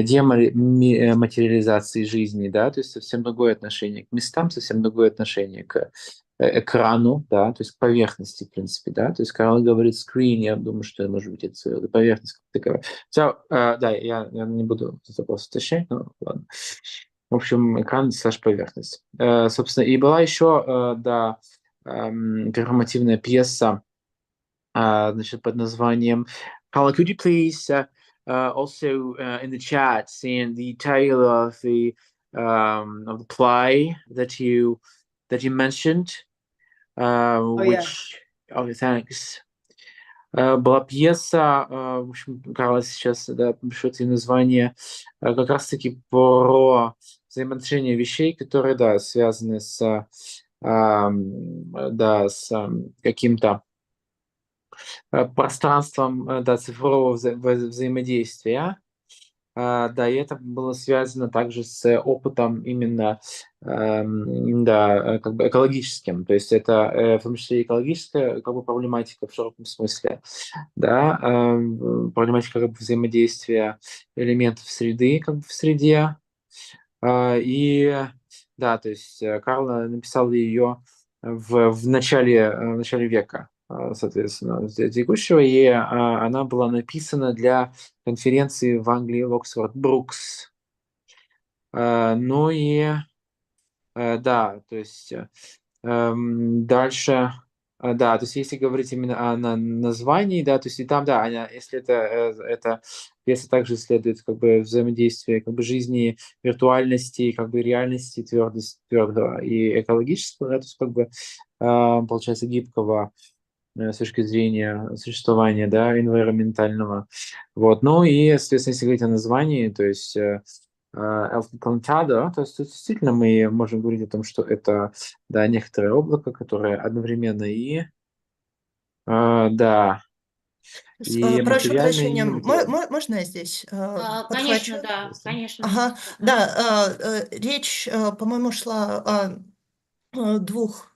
дематериализации жизни, да, то есть совсем другое отношение к местам, совсем другое отношение к экрану, да, то есть к поверхности, в принципе, да, то есть когда он говорит screen, я думаю, что, может быть, это поверхность как таковая. Да, я не буду этот вопрос уточнять, но ладно. В общем, экран / поверхность. Собственно, и была еще, да, перформативная пьеса, значит, под названием Carla, could you please also in the chat send the title of the play that you mentioned, which Yeah. thanks. была пьеса, в общем, Карла сейчас, да, пишет ей название, как раз-таки про взаимоотношения вещей, которые, да, связаны с, да, с каким-то пространством, да, цифрового взаимодействия. Да, и это было связано также с опытом именно, да, как бы экологическим. То есть это в том числе и экологическая как бы проблематика в широком смысле, да, проблематика как бы взаимодействия элементов среды как бы в среде. И да, то есть Карла написал ее в начале века, соответственно, текущего, и она была написана для конференции в Англии в Оксфорд Брукс. Ну и да, то есть дальше, да, то есть если говорить именно о названии, да, то есть и там, да, если это пьеса также исследует как бы взаимодействие как бы жизни, виртуальности, как бы реальности, твердого и экологического, да, то есть как бы получается гибкого с точки зрения существования, да, environmentального. Вот. Ну и, соответственно, если говорить о названии, то есть El Cantado, то есть тут действительно мы можем говорить о том, что это, да, некоторое облако, которое одновременно и, да, и Прошу материальное, и прощения, нематериальное. можно я здесь Конечно, подхвачу? да, конечно. Ага, да, речь, по-моему, шла о двух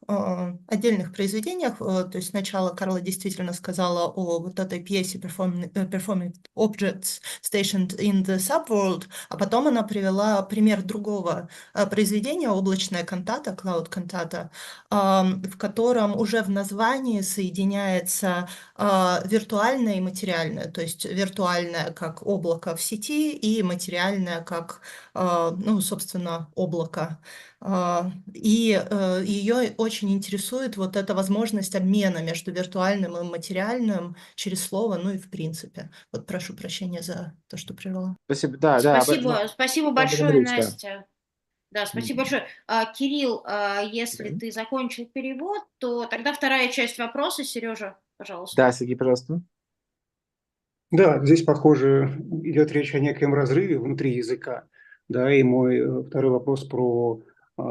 отдельных произведениях. То есть сначала Карла действительно сказала о вот этой пьесе Performing Objects Stationed in the Subworld, а потом она привела пример другого произведения, облачная кантата, Cloud кантата, в котором уже в названии соединяется виртуальное и материальное, то есть виртуальное как облако в сети и материальное как, ну, собственно, облако. И ее очень интересует вот эта возможность обмена между виртуальным и материальным через слово, ну и в принципе. Вот прошу прощения за то, что прервала. Спасибо, да, Спасибо, спасибо я об этом большое, речь, да. Настя. Да, спасибо большое. Кирилл, если Да. ты закончил перевод, то тогда вторая часть вопроса, Сережа, пожалуйста. Да, Сергей, пожалуйста. Да, здесь, похоже, идет речь о некоем разрыве внутри языка. Да, и мой второй вопрос про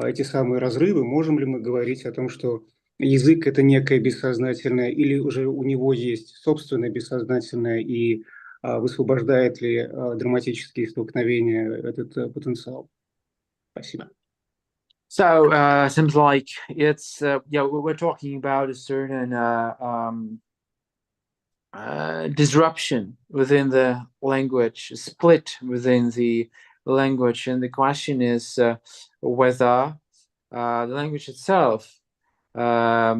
эти самые разрывы. Можем ли мы говорить о том, что язык – это некое бессознательное, или уже у него есть собственное бессознательное, и высвобождает ли драматические столкновения этот потенциал? Спасибо. So, seems like it's, yeah, we're talking about a certain disruption within the language, split within the language, and the question is whether the language itself, well,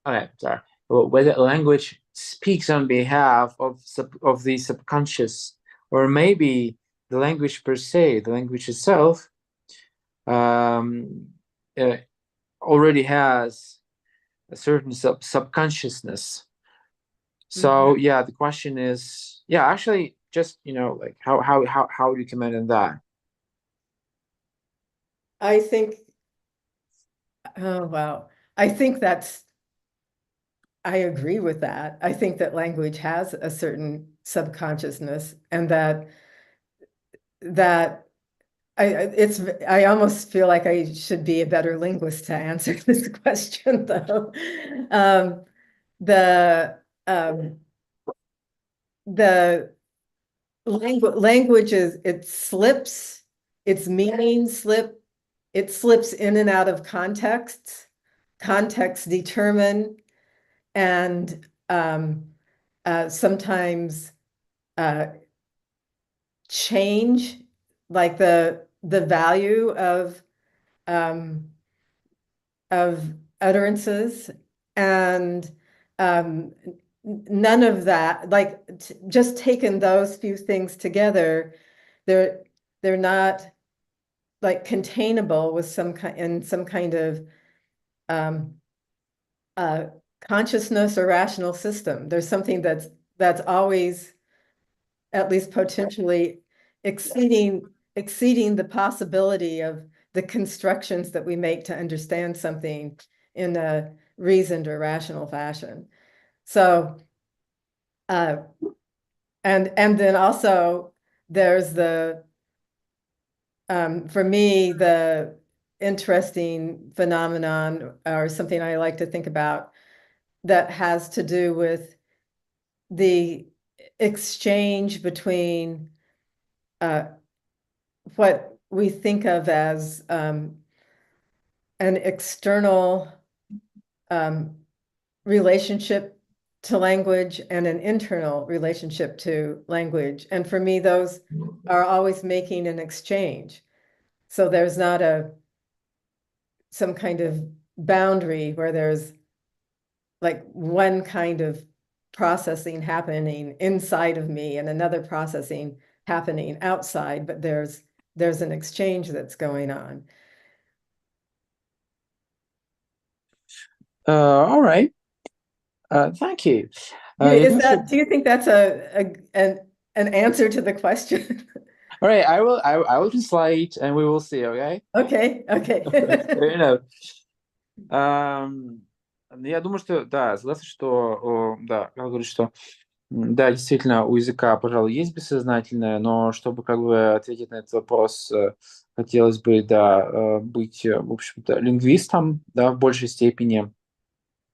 okay, sorry, whether language speaks on behalf of the subconscious, or maybe the language per se, the language itself, already has a certain subconsciousness. So yeah, the question is, yeah, actually, just like how do you comment on that? I think, oh wow, I think I agree with that. I think that language has a certain subconsciousness, and that I almost feel like I should be a better linguist to answer this question, though. The language it slips, its meaning it slips in and out of context determine, and sometimes change, like the value of utterances, and none of that, like just taking those few things together, they're not like containable with some kind of consciousness or rational system. There's something that's always, at least potentially, exceeding the possibility of the constructions that we make to understand something in a reasoned or rational fashion. So, and then also there's for me, the interesting phenomenon, or something I like to think about, that has to do with the exchange between what we think of as an external relationship to language and an internal relationship to language. And for me, those are always making an exchange. So there's not some kind of boundary where there's like one kind of processing happening inside of me and another processing happening outside, but there's an exchange that's going on. All right. Thank you. Do you think that's an answer to the question? All right, I will translate and we will see, okay? Okay. You know, я думаю, что, да, согласен, что, да, Карл говорит, что, да, действительно, у языка, пожалуй, есть бессознательное, но чтобы как бы ответить на этот вопрос, хотелось бы, да, быть, в общем-то, лингвистом, да, в большей степени.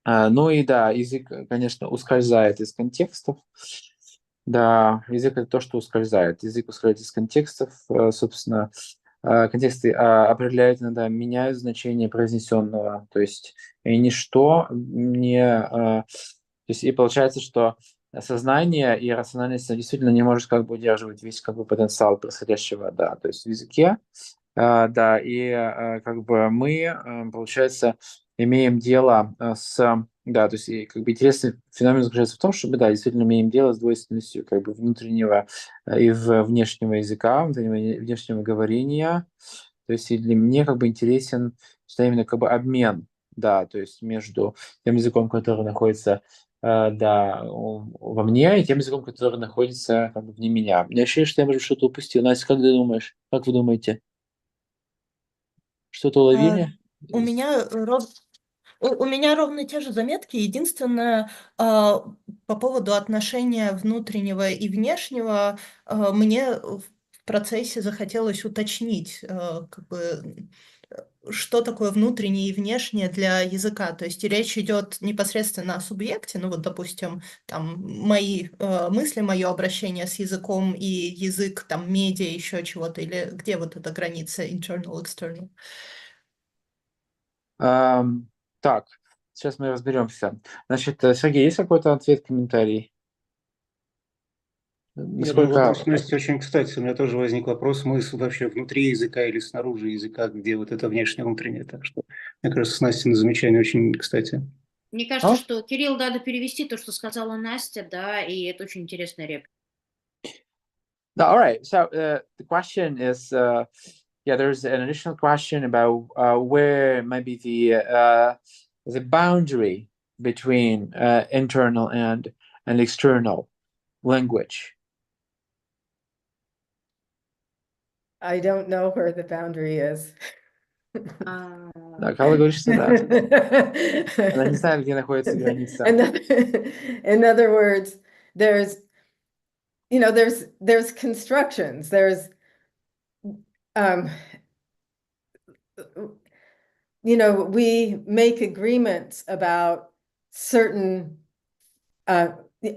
Ну и да, язык, конечно, ускользает из контекстов. Да, язык — это то, что ускользает. Язык ускользает из контекстов, собственно, контексты определяют, иногда меняют значение произнесенного, то есть и ничто не... То есть и получается, что сознание и рациональность действительно не может как бы удерживать весь как бы потенциал происходящего, да, то есть в языке, да, и как бы мы, получается, имеем дело да, то есть и как бы интересный феномен заключается в том, что мы, да, действительно имеем дело с двойственностью как бы внутреннего и внешнего языка, внешнего говорения. То есть и для меня как бы интересен что именно как бы обмен, да, то есть между тем языком, который находится, да, во мне, и тем языком, который находится как бы вне меня. У меня ощущение, что я, может, что-то упустил. Настя, как ты думаешь? Как вы думаете? Что-то уловили? У меня ровно те же заметки. Единственное, по поводу отношения внутреннего и внешнего, мне в процессе захотелось уточнить, как бы, что такое внутреннее и внешнее для языка. То есть речь идет непосредственно о субъекте, ну вот, допустим, там мои мысли, мое обращение с языком и язык, там, медиа, еще чего-то, или где вот эта граница internal, external? Так, сейчас мы разберемся. Значит, Сергей, есть какой-то ответ, комментарий? Я думаю, Насколько... вопрос Насти очень кстати. У меня тоже возник вопрос, смысл вообще внутри языка или снаружи языка, где вот это внешнее, внутреннее. Так что, мне кажется, Настя на замечание очень кстати. Мне кажется, что Кирилл надо перевести то, что сказала Настя, да, и это очень интересная реплика. All right. So the question is, yeah, there's an additional question about where maybe the boundary between internal and external language. I don't know where the boundary is. Да, Карлой говорит, что да. Она не знает, где находится граница. In other words, there's constructions. There's we make agreements about certain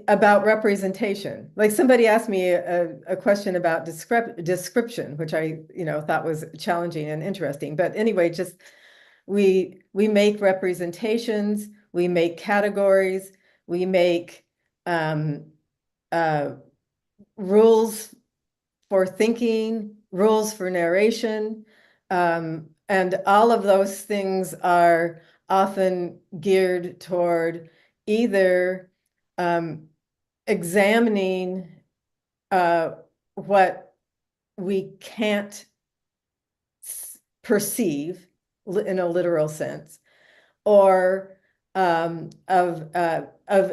about representation. Like somebody asked me a question about description, which I thought was challenging and interesting. But anyway, just we make representations, we make categories, we make rules for thinking, rules for narration, and all of those things are often geared toward either examining what we can't perceive in a literal sense, or of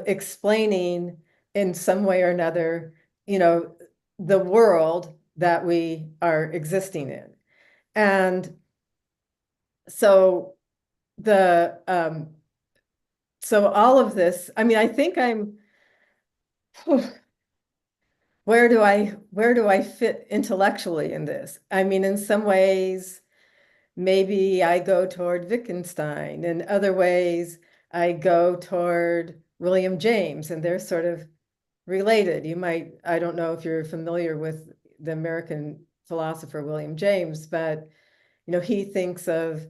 explaining in some way or another, the world that we are existing in. And so so all of this, I mean, I think where do I fit intellectually in this? I mean, in some ways, maybe I go toward Wittgenstein. In other ways, I go toward William James, and they're sort of related. I don't know if you're familiar with the American philosopher William James, but he thinks of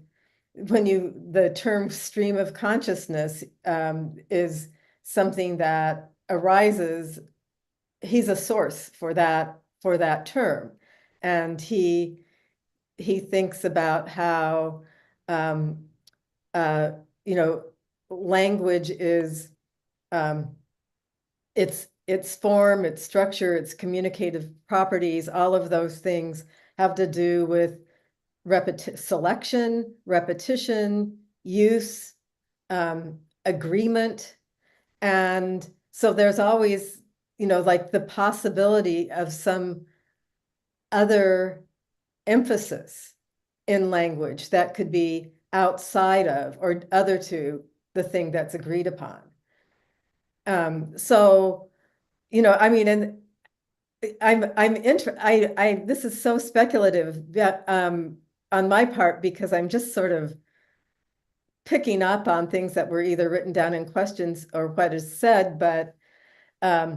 the term stream of consciousness is something that arises. He's a source for that term, and he thinks about how language is its form, its structure, its communicative properties. All of those things have to do with selection, repetition, use, agreement. And so there's always, like the possibility of some other emphasis in language that could be outside of or other to the thing that's agreed upon. So, I mean, and this is so speculative that, on my part, because I'm just sort of picking up on things that were either written down in questions or what is said, but I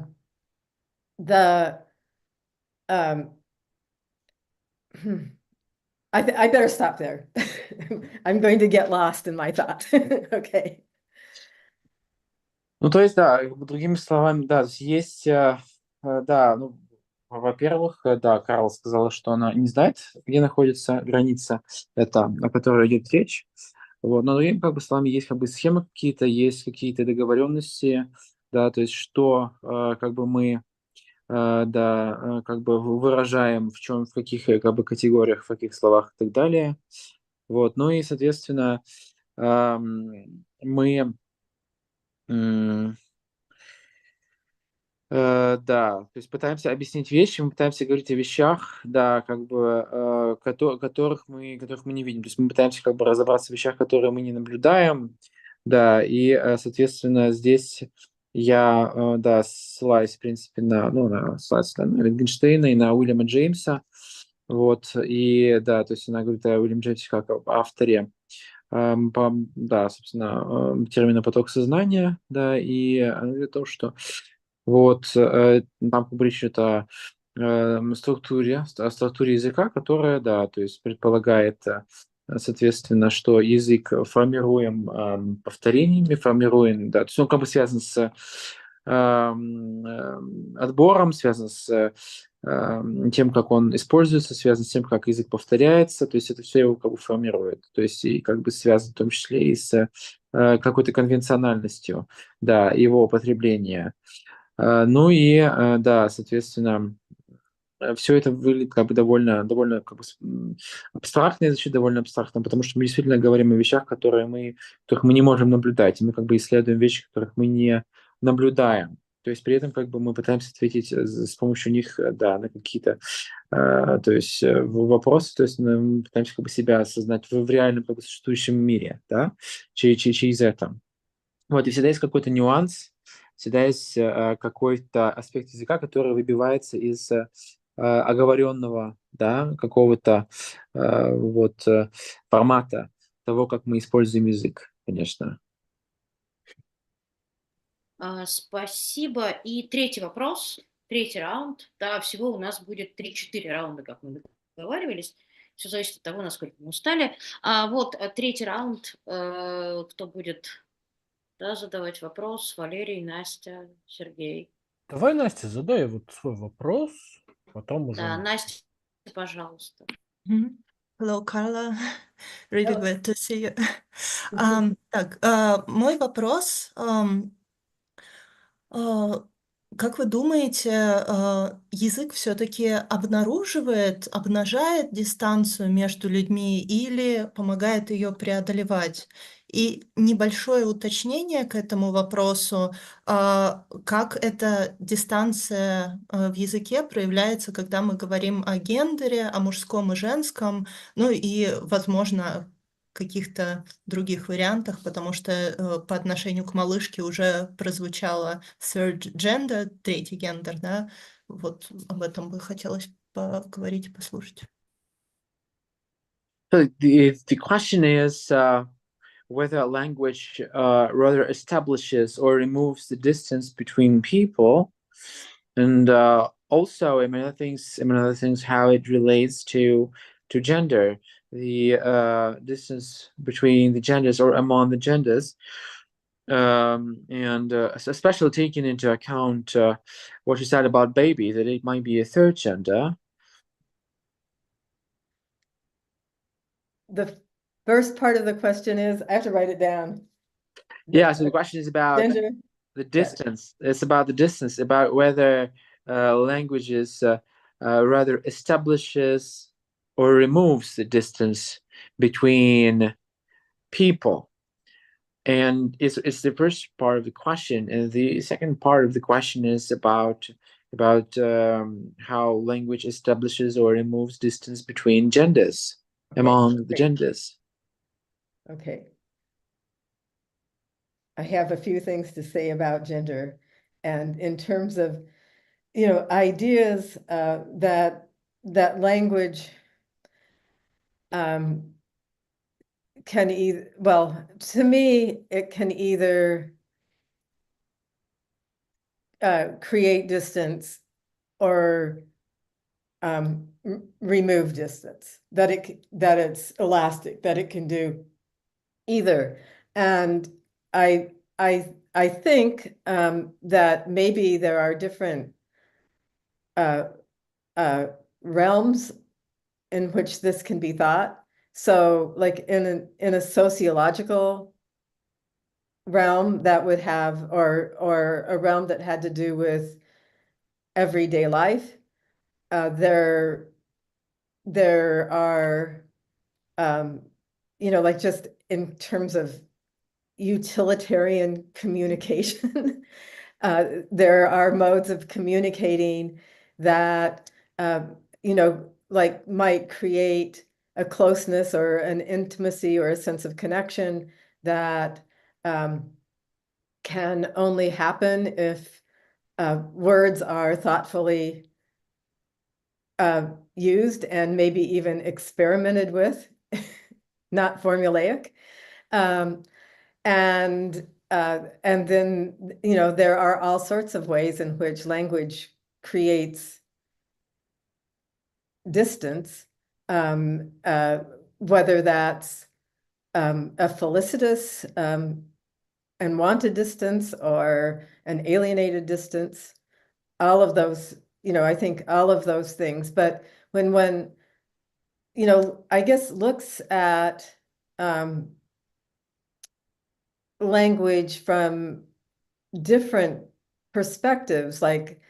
better stop there. I'm going to get lost in my thought. Okay. Ну, то есть, да, другими словами, да, есть, да, ну, во-первых, да, Карл сказала, что она не знает, где находится граница, это, о которой идет речь. Вот. Но другими словами, есть схемы какие-то, есть какие-то договоренности, да, то есть что мы да, выражаем в каких категориях, в каких словах и так далее. Вот. Ну и, соответственно, мы да, то есть пытаемся объяснить вещи, мы пытаемся говорить о вещах, да, которых мы не видим. То есть мы пытаемся разобраться в вещах, которые мы не наблюдаем, да, и, соответственно, здесь я, да, ссылаюсь, в принципе, на Wittgensteina и на Уильяма Джеймса, вот, и, да, то есть она говорит о Уильяме Джеймсе как об авторе, да, собственно, термина «поток сознания», да, и она говорит о том, что вот, там речь идет о структуре языка, которая, да, то есть предполагает, соответственно, что язык формируем повторениями, формируем, да, то есть он связан с отбором, связан с тем, как он используется, связан с тем, как язык повторяется, то есть это все его формирует, то есть и связан в том числе и с какой-то конвенциональностью, да, его употребления. Ну и, да, соответственно, все это выглядит довольно абстрактно, звучит довольно абстрактно, потому что мы действительно говорим о вещах, которых мы не можем наблюдать, и мы исследуем вещи, которых мы не наблюдаем. То есть при этом мы пытаемся ответить с помощью них, да, на какие-то то есть вопросы, то есть мы пытаемся себя осознать в реальном существующем мире, да, через это. Вот, и всегда есть какой-то нюанс, всегда есть какой-то аспект языка, который выбивается из оговоренного, да, какого-то формата того, как мы используем язык, конечно. Спасибо. И третий вопрос, третий раунд. Да, всего у нас будет 3-4 раунда, как мы договаривались. Все зависит от того, насколько мы устали. Вот третий раунд. Кто будет задавать вопрос? Валерий, Настя, Сергей. Давай, Настя, задай свой вопрос, потом уже... Да, Настя, пожалуйста. Hello, Carla. Really glad to see you. Так, мой вопрос. Как вы думаете, язык все-таки обнажает дистанцию между людьми или помогает ее преодолевать? И небольшое уточнение к этому вопросу, как эта дистанция в языке проявляется, когда мы говорим о гендере, о мужском и женском, ну и, возможно, каких-то других вариантах, потому что по отношению к малышке уже прозвучало third gender, третий гендер, да, вот об этом бы хотелось поговорить и послушать. So the question is whether language rather establishes or removes the distance between people, and also among other things, how it relates to gender, the distance between the genders or among the genders, and especially taking into account what you said about baby, that it might be a third gender. The first part of the question is, I have to write it down. Yeah, so the question is about Gender. the distance. It's about the distance, about whether languages rather establishes or removes the distance between people. And it's the first part of the question, and the second part of the question is about how language establishes or removes distance between genders, among the genders. Okay. I have a few things to say about gender, and in terms of, ideas that language can either, well, to me, it can either create distance or remove distance, that it's elastic, that it can do either. And I think that maybe there are different realms in which this can be thought. So like in a sociological realm that would have, or a realm that had to do with everyday life, there are, like just in terms of utilitarian communication, there are modes of communicating that, like might create a closeness or an intimacy or a sense of connection that can only happen if words are thoughtfully used and maybe even experimented with, not formulaic. And then, there are all sorts of ways in which language creates distance, whether that's a felicitous and wanted distance or an alienated distance, all of those, I think all of those things. But when one, I guess looks at language from different perspectives, like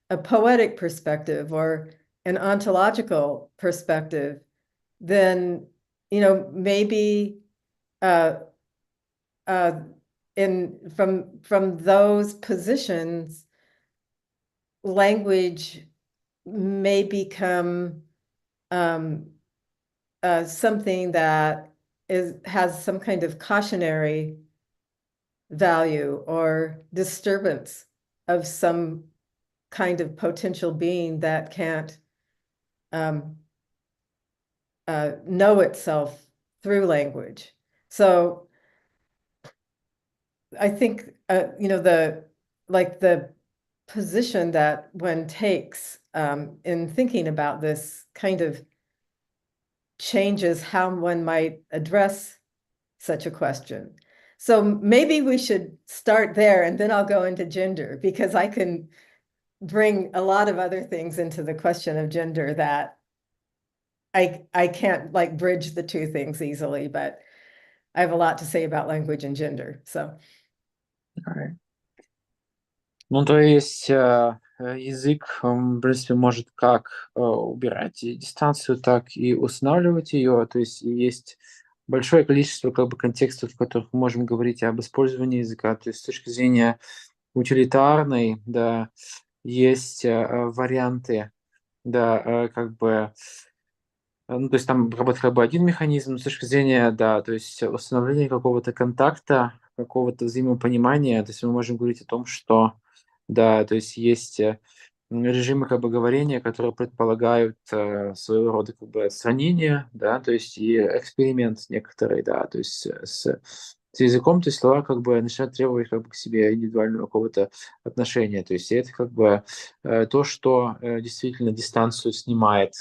a poetic perspective or an ontological perspective, then, maybe from those positions, language may become something that has some kind of cautionary value or disturbance of some kind of potential being that can't know itself through language. So I think, the position that one takes in thinking about this kind of changes how one might address such a question. So maybe we should start there, and then I'll go into gender, because I can bring a lot of other things into the question of gender that I can't like bridge the two things easily, but I have a lot to say about language and gender. So. Ну, то есть язык, в принципе, может как убирать дистанцию, так и устанавливать ее. То есть есть большое количество как бы контекстов, в которых мы можем говорить об использовании языка. То есть с точки зрения утилитарной, да, есть варианты, да, как бы Ну, то есть там работает как бы один механизм, но с точки зрения, да, то есть установления какого-то контакта, какого-то взаимопонимания, то есть мы можем говорить о том, что, да, то есть есть режимы как бы говорения, которые предполагают своего рода как бы отстранение, да, то есть и эксперимент некоторый, да, то есть с языком, то есть слова как бы начинают требовать как бы к себе индивидуального какого-то отношения, то есть это как бы то, что действительно дистанцию снимает,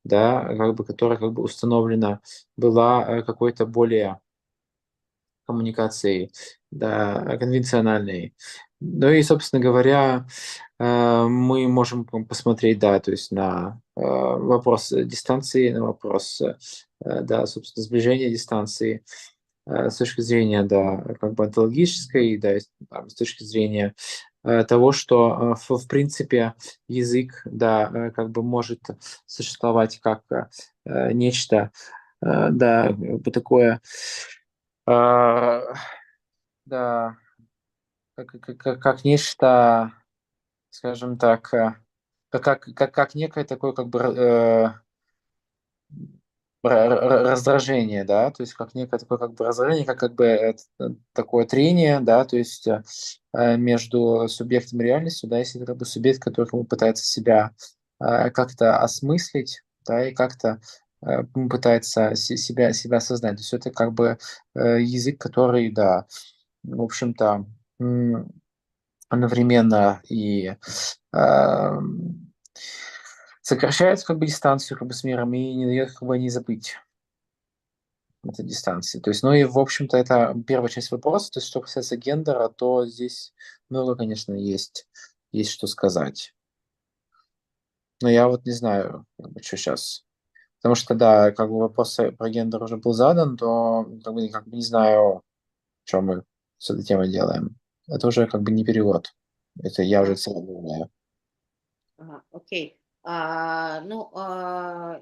да, как бы, которая как бы установлена была какой-то более коммуникацией, да, конвенциональной. Ну и, собственно говоря, мы можем посмотреть, да, то есть на вопрос дистанции, на вопрос, да, собственно, сближения дистанции с точки зрения, да, как бы онтологической, да, там, с точки зрения того, что, в принципе, язык, да, как бы может существовать как нечто, да, как бы такое, а, да, как нечто, скажем так, как некое такое как бы раздражение, да, то есть как некое такое как бы раздражение, как бы такое трение, да, то есть между субъектом и реальностью, да, если как бы субъект, который как бы пытается себя как-то осмыслить, да, и как-то пытается себя осознать. То есть это как бы язык, который, да, в общем-то, одновременно и сокращает как бы дистанцию как бы с миром и не дает как бы не забыть этой дистанции. То есть, ну и в общем-то это первая часть вопроса. То есть, что касается гендера, то здесь много, конечно, есть что сказать. Но я вот не знаю, как бы, что сейчас. Потому что, да, как бы вопрос про гендер уже был задан, то как бы не знаю, что мы с этой темой делаем. Это уже как бы не перевод. Это я уже сразу знаю. Ага, окей. Ну, то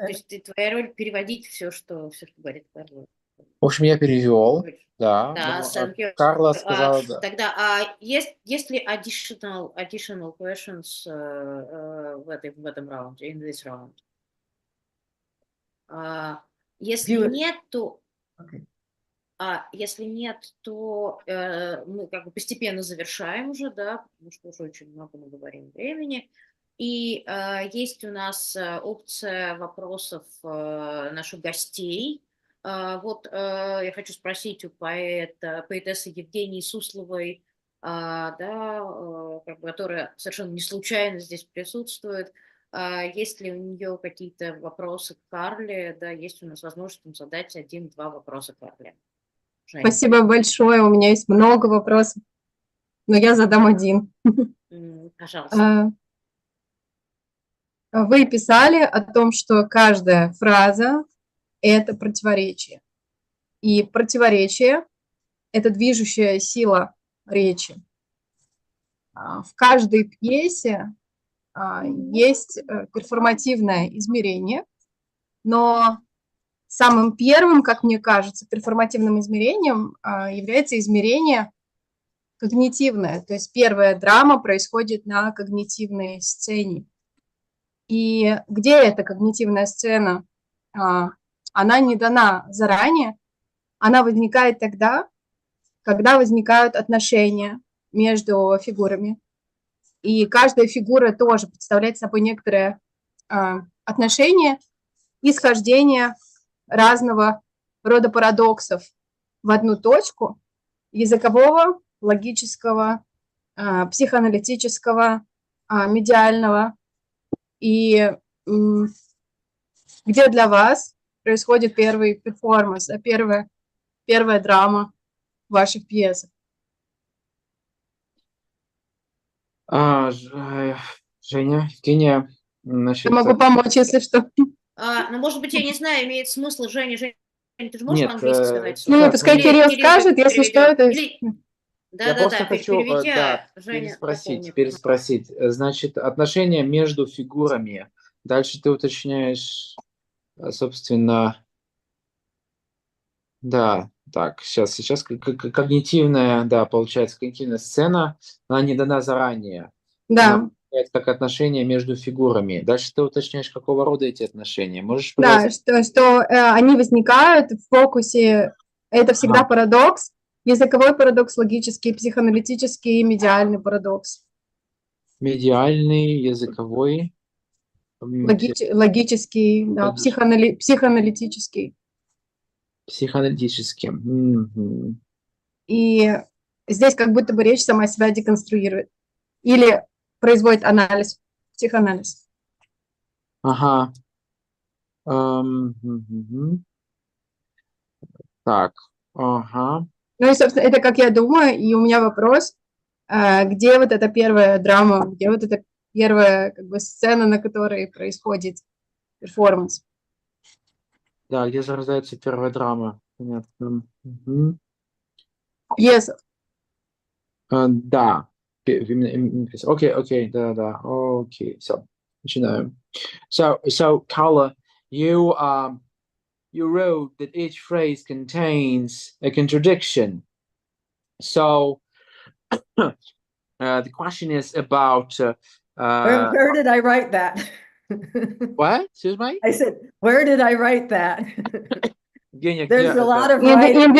есть твоя роль переводить все, что говорит Карла. В общем, я перевел, да, Да, но thank you. Карла сказала, да. Тогда, есть ли additional questions в этом раунде, in this round? Если Do- нет, то Okay. если нет, то мы как бы постепенно завершаем уже, да, потому что уже очень много мы говорим времени. И есть у нас опция вопросов наших гостей. Вот я хочу спросить у поэтессы Евгении Сусловой, да, как бы, которая совершенно не случайно здесь присутствует. Есть ли у нее какие-то вопросы к Карле? Да, есть у нас возможность им задать 1-2 вопроса Карле. Жень. Спасибо большое. У меня есть много вопросов, но я задам один. Пожалуйста. Вы писали о том, что каждая фраза – это противоречие. И противоречие – это движущая сила речи. В каждой пьесе есть перформативное измерение, но самым первым, как мне кажется, перформативным измерением является измерение когнитивное. То есть первая драма происходит на когнитивной сцене. И где эта когнитивная сцена? Она не дана заранее, она возникает тогда, когда возникают отношения между фигурами. И каждая фигура тоже представляет собой некоторое отношение и схождение разного рода парадоксов в одну точку языкового, логического, психоаналитического, медиального. И где для вас происходит первый перформанс, первая драма ваших пьесах? Женя, Евгения, значит... Я могу помочь, если что. Ну, может быть, я не знаю, имеет смысл, Женя, ты же можешь Нет, по-английски сказать? Ну, пускай Кирилл скажет, если что, это... Я просто хочу Женя переспросить. Значит, отношения между фигурами. Дальше ты уточняешь, собственно, да, так, сейчас когнитивная, да, получается, когнитивная сцена, она не дана заранее. Да. Она Это как отношения между фигурами. Дальше ты уточняешь, какого рода эти отношения. Можешь, Да, пожалуйста? что они возникают в фокусе. Это всегда Ага. парадокс. Языковой парадокс, логический, психоаналитический, медиальный парадокс. Медиальный, языковой, Логический, да, психоаналитический. психоаналитический. Мгм. И здесь как будто бы речь сама себя деконструирует. Или производит анализ, психоанализ. Ага. Мгм. Так. Ага. Ну и, собственно, это как я думаю, и у меня вопрос, где вот эта первая драма, где вот эта первая как бы сцена, на которой происходит перформанс? Да, где зарождается первая драма? Понятно. Мгм. Пьеса. Да. Окей, окей, да, окей. Все, начинаем. So Carla, you wrote that each phrase contains a contradiction. So the question is about Where did I write that? what? Excuse me? I said, where did I write that? Евгения, There's где a lot это? of In writing.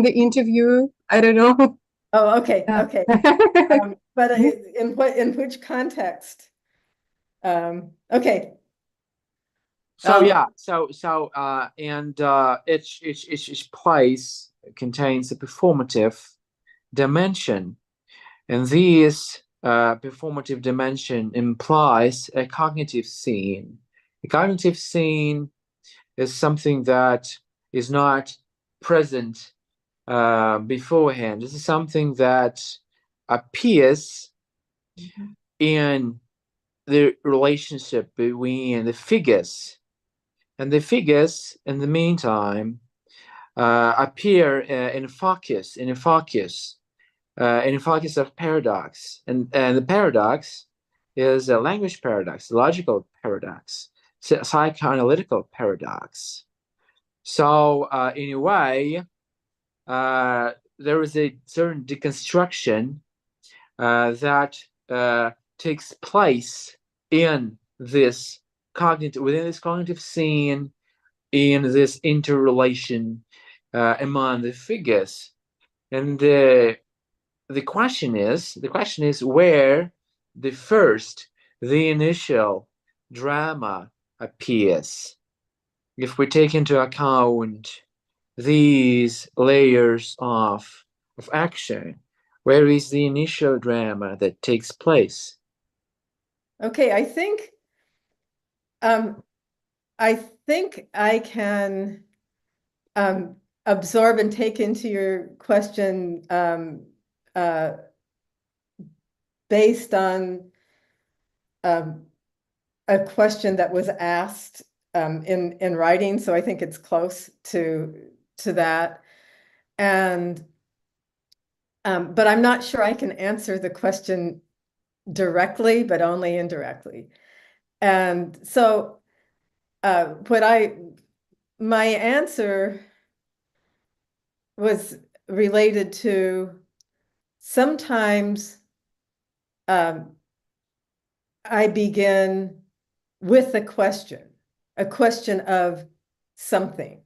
the interview, I don't know. Oh, okay, Yeah. okay. But in which context? Okay. So yeah, and each place contains a performative dimension, and this performative dimension implies a cognitive scene. A cognitive scene is something that is not present beforehand. This is something that appears in the relationship between the figures, and the figures, in the meantime, appear in a focus of paradox, and the paradox is a language paradox, a logical paradox, psychoanalytical paradox. So in a way, there is a certain deconstruction that takes place in this within this cognitive scene, in this interrelation among the figures, and the question is where the initial drama appears. If we take into account these layers of action, where is the initial drama that takes place? Okay, I think I can absorb and take into your question based on a question that was asked in writing, so I think it's close to that. And but I'm not sure I can answer the question directly, but only indirectly. And so my answer was related to sometimes I begin with a question of something.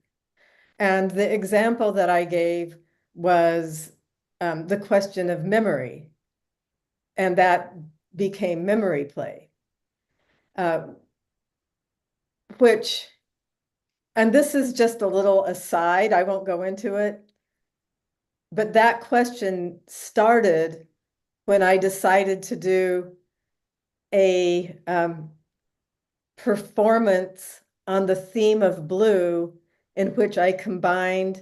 And the example that I gave was the question of memory, and that became memory play, and this is just a little aside, I won't go into it, but that question started when I decided to do a performance on the theme of blue, in which I combined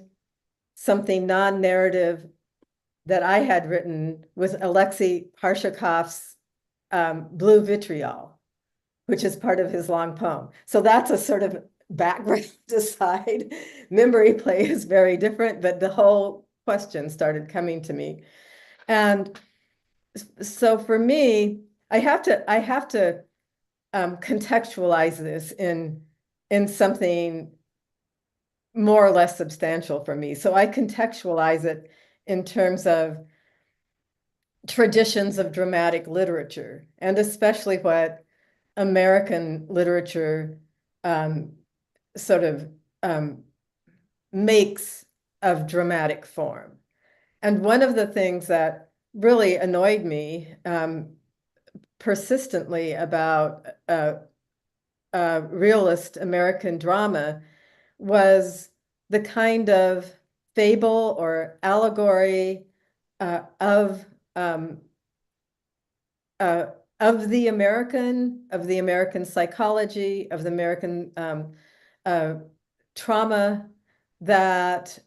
something non-narrative that I had written with Alexei Parshikov's Blue Vitriol, which is part of his long poem. So that's a sort of background aside. Memory play is very different, but the whole question started coming to me. And so for me, I have to contextualize this in something more or less substantial for me. So I contextualize it in terms of traditions of dramatic literature, and especially what American literature sort of makes of dramatic form. And one of the things that really annoyed me persistently about realist American drama was the kind of fable or allegory of the American psychology, of the American trauma that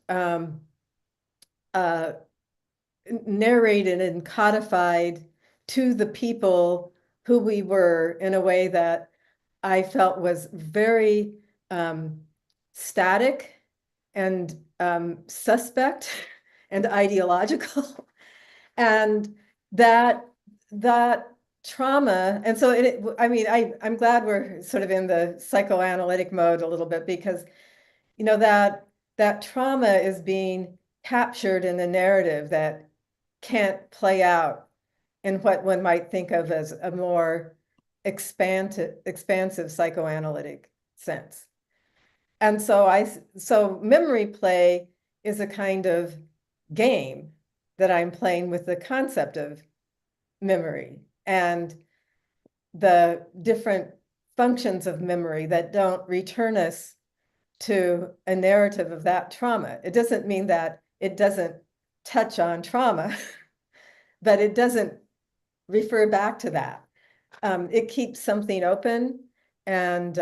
narrated and codified to the people who we were in a way that I felt was very static and suspect and ideological. And that trauma, and so I'm glad we're sort of in the psychoanalytic mode a little bit, because that trauma is being captured in a narrative that can't play out in what one might think of as a more expansive psychoanalytic sense. And so memory play is a kind of game that I'm playing with the concept of memory and the different functions of memory that don't return us to a narrative of that trauma. It doesn't mean that it doesn't touch on trauma, but it doesn't refer back to that. It keeps something open, and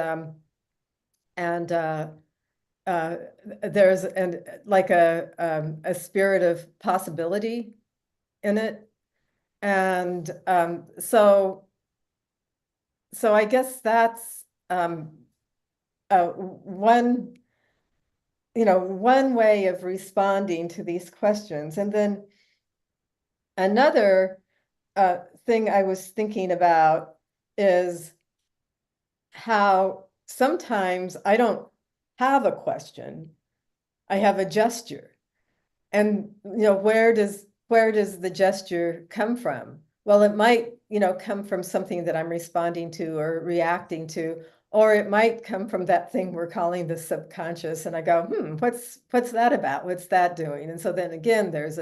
there's like a spirit of possibility in it. And so I guess that's one way of responding to these questions. And then another thing I was thinking about is how sometimes I don't have a question, I have a gesture. And where does the gesture come from? Well, it might come from something that I'm responding to or reacting to, or it might come from that thing we're calling the subconscious, and I go, what's that about? What's that doing? And so then again, there is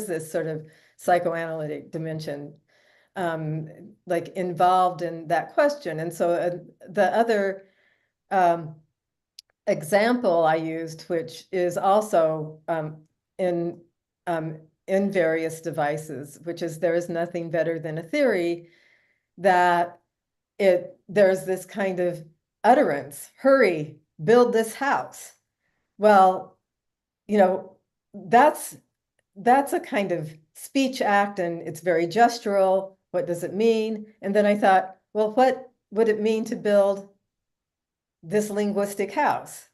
this sort of psychoanalytic dimension like involved in that question. And so the other example I used, which is also in various devices, which is there is nothing better than a theory, that there's this kind of utterance, hurry, build this house. Well, that's a kind of speech act, and it's very gestural. What does it mean? And then I thought, well, what would it mean to build this linguistic house?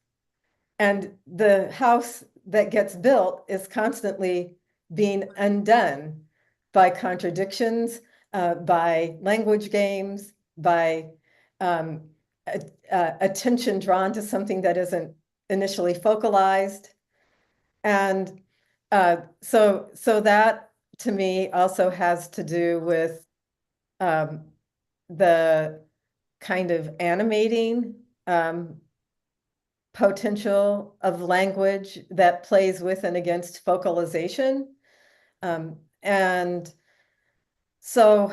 And the house that gets built is constantly being undone by contradictions, by language games, by attention drawn to something that isn't initially focalized. And so that to me also has to do with the kind of animating potential of language that plays with and against focalization. And so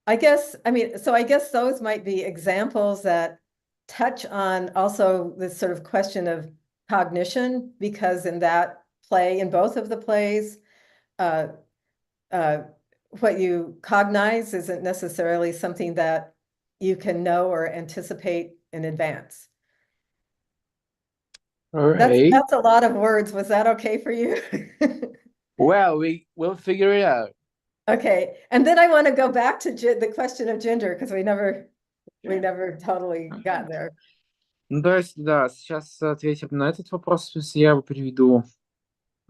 I guess those might be examples that touch on also this sort of question of cognition, because in that play, in both of the plays, what you cognize isn't necessarily something that you can know or anticipate in advance. All right. That's a lot of words. Was that okay for you? Well, we'll figure it out. Okay, and then I want to go back to the question of gender, because we never totally got there. Ну, то есть, да, сейчас ответим на этот вопрос, то есть я его переведу.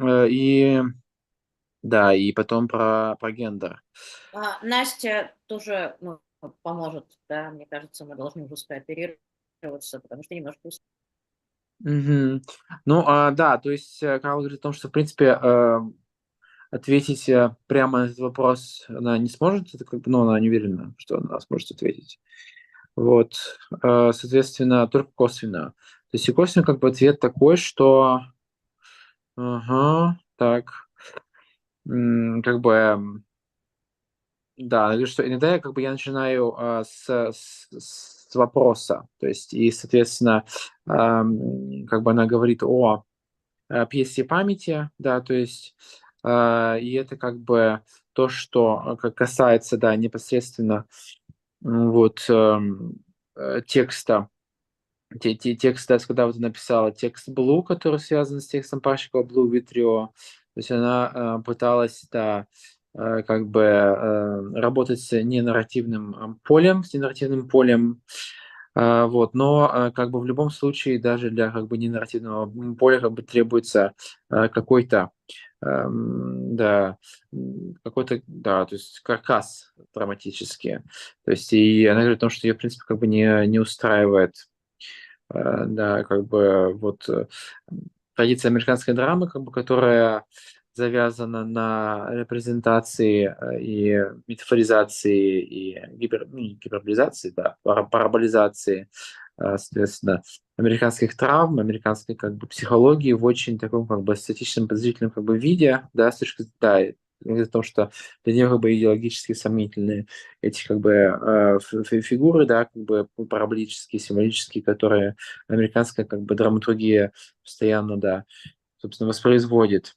И да, и потом про гендер. Настя тоже поможет, да, мне кажется, мы должны уже скооперироваться, потому что немножко Мгм. Ну, да, то есть Карл говорит о том, что, в принципе, ответить прямо на этот вопрос она не сможет, это как бы, ну, она не уверена, что она сможет ответить. Вот, соответственно, только косвенно. То есть и косвенно как бы ответ такой, что, ага, так, как бы, да, что иногда я как бы я начинаю с вопроса, то есть и, соответственно, как бы она говорит о пьесе памяти, да, то есть и это как бы то, что касается, да, непосредственно вот текста, текст, да, когда вот написала текст Blue, который связан с текстом Пашикова Blue Vitrio, то есть она пыталась, да, как бы работать с ненарративным полем, вот, но как бы в любом случае даже для как бы ненарративного поля как бы требуется какой-то, да, какой-то, да, то есть каркас драматический. То есть и она говорит о том, что ее, в принципе, как бы не устраивает, да, как бы вот традиция американской драмы, как бы, которая завязана на репрезентации и метафоризации и ну, не гиперболизации, да, параболизации, соответственно, американских травм, американской как бы психологии в очень таком как бы эстетичном, подозрительном как бы виде, да, с точки зрения, да, говорит о том, что для нее как бы идеологически сомнительные эти как бы фигуры, да, как бы параболические, символические, которые американская как бы драматургия постоянно, да, собственно, воспроизводит.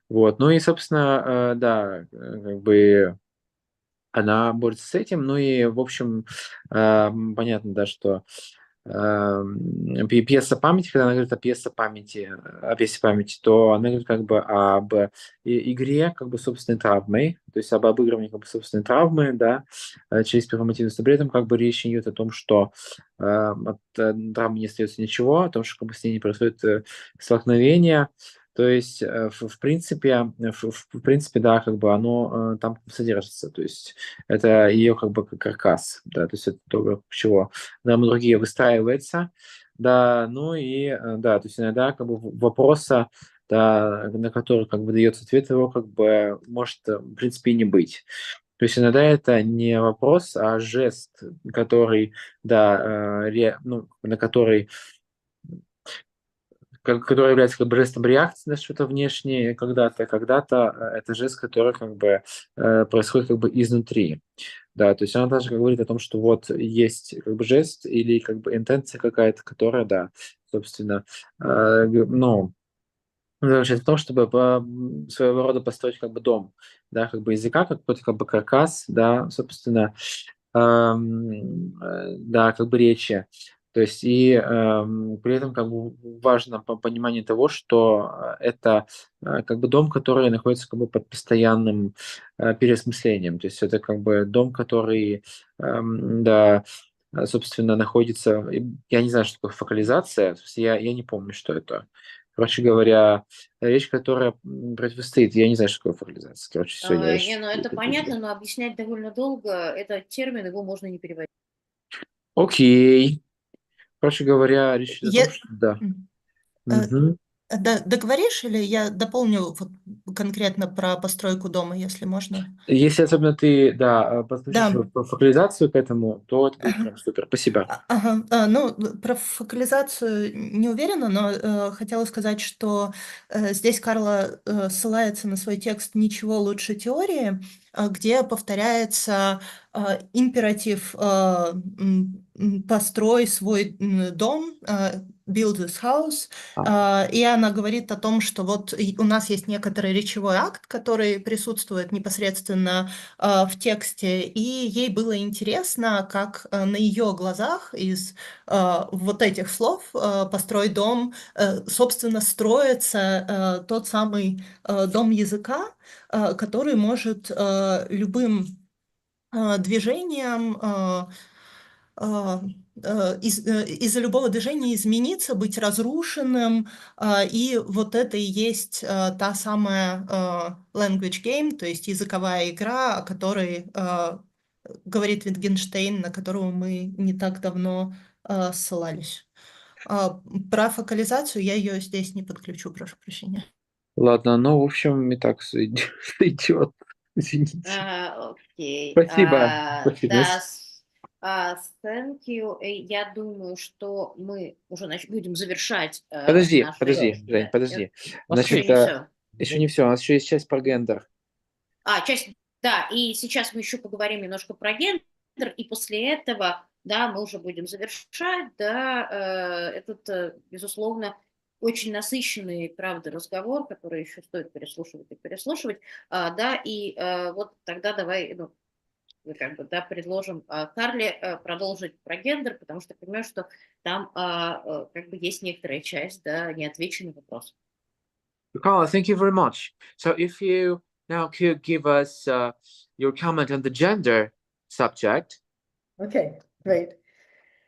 Вот. Ну и, собственно, да, как бы она борется с этим. Ну и, в общем, понятно, да, что пьеса памяти, когда она говорит о пьесе памяти, то она говорит как бы об игре как бы собственной травмой, то есть об обыгрывании как бы собственной травмы, да, через перформативность. Но при этом как бы речь не идет о том, что от травмы не остается ничего, о том, что как бы с ней не происходит столкновение. То есть, в принципе, в принципе, да, как бы оно там содержится. То есть это ее как бы каркас, да, то есть это то, к чего драматургия выстраивается, да, ну и, да, то есть иногда как бы вопроса, да, на который как бы дается ответ, его как бы может, в принципе, и не быть. То есть иногда это не вопрос, а жест, который, да, ну, на который который является как бы жестом реакции на что-то внешнее когда-то это жест, который как бы происходит как бы изнутри. Да, то есть она даже как говорит о том, что вот есть как бы жест или как бы интенция какая-то, которая, да, собственно, ну, заключается в том, чтобы своего рода построить как бы дом, да, как бы языка, как какой-то как бы каркас, да, собственно, да, как бы речи. То есть и при этом как бы важно понимание того, что это как бы дом, который находится как бы под постоянным переосмыслением. То есть это как бы дом, который, да, собственно, находится... Я не знаю, что такое фокализация, то есть я не помню, что это. Короче говоря, вещь, которая противостоит. Я не знаю, что такое фокализация. Короче, все, я Не, ну это понятно, но объяснять довольно долго. Это термин, его можно не переводить. Окей. Короче говоря, речь идет о том, Е- что да. э, Мгм. Договоришь или я дополню вот конкретно про постройку дома, если можно? Если особенно ты, да, подключишь Да. фокализацию к этому, то это будет Ага. прям супер. Спасибо. Ага, ну, про фокализацию не уверена, но хотела сказать, что здесь Карла ссылается на свой текст «Ничего лучше теории», где повторяется императив «построй свой дом», «build this house», и она говорит о том, что вот у нас есть некоторый речевой акт, который присутствует непосредственно в тексте, и ей было интересно, как на ее глазах из вот этих слов «построй дом», собственно, строится тот самый дом языка, который может любым движением из-за любого движения измениться, быть разрушенным, и вот это и есть та самая language game, то есть языковая игра, о которой говорит Wittgenstein, на которого мы не так давно ссылались. Про фокализацию я ее здесь не подключу, прошу прощения. Ладно, ну, в общем, и так сойдет. Извините. Окей. Спасибо. Спасибо. Да, thank you. Я думаю, что мы уже будем завершать Подожди, наш подожди, ленч. Жень, подожди. Еще Значит, не все. еще не все, у нас еще есть часть про гендер. Да, и сейчас мы еще поговорим немножко про гендер, и после этого, да, мы уже будем завершать, да, этот, безусловно, очень насыщенный, правда, разговор, который еще стоит переслушивать и переслушивать, да, и вот тогда давай, ну, как бы, да, предложим Карле продолжить про гендер, потому что понимаю, что там как бы есть некоторая часть, да, неотвеченный вопрос. Carla, thank you very much. So if you now could give us your comment on the gender subject. Okay, great.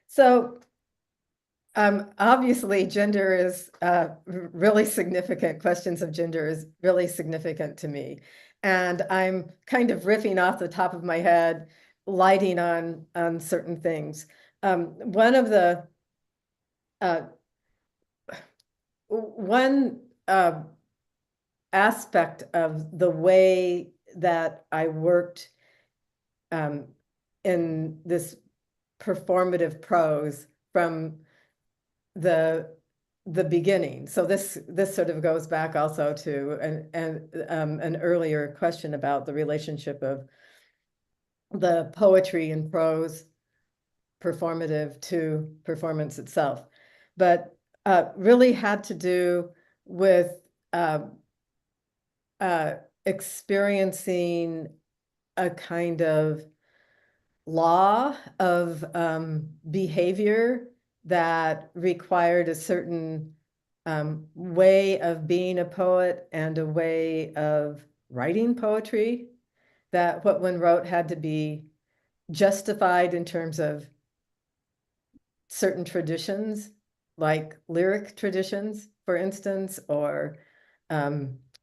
So obviously gender is really significant. Questions of gender is really significant to me. And I'm kind of riffing off the top of my head, lighting on certain things. One of the one aspect of the way that I worked in this performative prose from the beginning. So this sort of goes back also to an earlier question about the relationship of the poetry and prose performative to performance itself, but really had to do with experiencing a kind of law of behavior that required a certain way of being a poet and a way of writing poetry, that what one wrote had to be justified in terms of certain traditions, like lyric traditions, for instance, or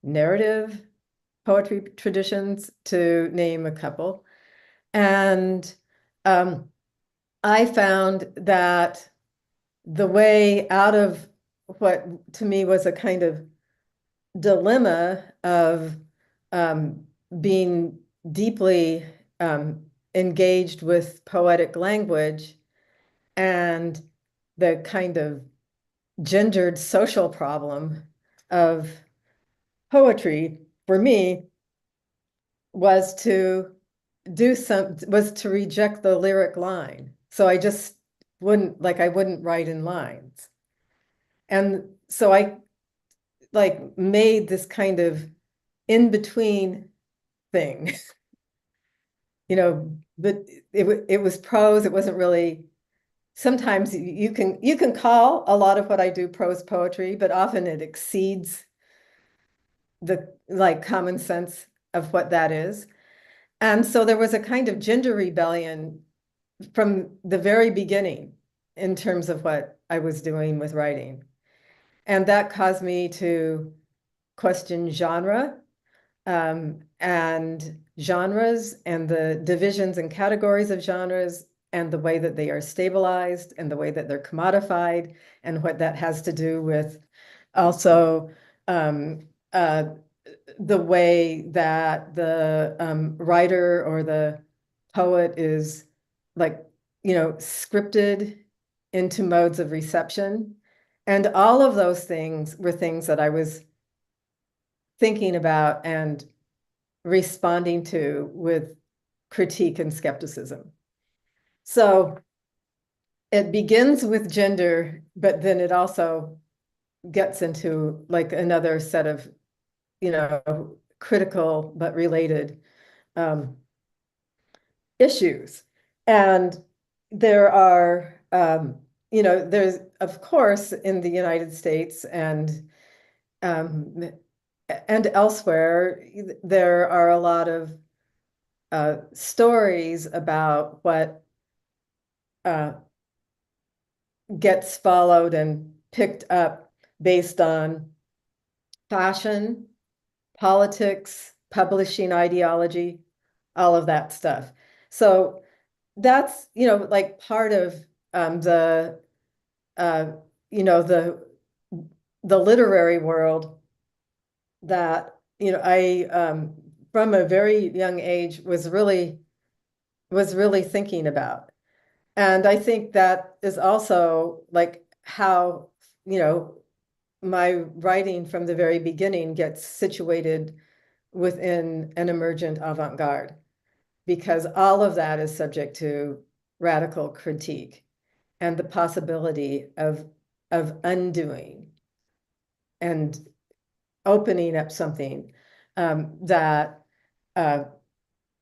narrative poetry traditions, to name a couple. And I found that the way out of what to me was a kind of dilemma of being deeply engaged with poetic language and the kind of gendered social problem of poetry for me was to reject the lyric line. So I just wouldn't write in lines. And so I made this kind of in-between thing, but it was prose. It wasn't really, sometimes you can call a lot of what I do prose poetry, but often it exceeds the common sense of what that is. And so there was a kind of gender rebellion from the very beginning in terms of what I was doing with writing. And that caused me to question genre and genres and the divisions and categories of genres and the way that they are stabilized and the way that they're commodified and what that has to do with also the way that the writer or the poet is scripted into modes of reception. And all of those things were things that I was thinking about and responding to with critique and skepticism. So it begins with gender, but then it also gets into another set of critical but related issues. And there are there's, of course, in the United States and elsewhere, there are a lot of stories about what gets followed and picked up based on fashion, politics, publishing ideology, all of that stuff. So that's, part of the literary world that, you know, I from a very young age was really thinking about. And I think that is also like how, you know, my writing from the very beginning gets situated within an emergent avant-garde, because all of that is subject to radical critique and the possibility of undoing and opening up something that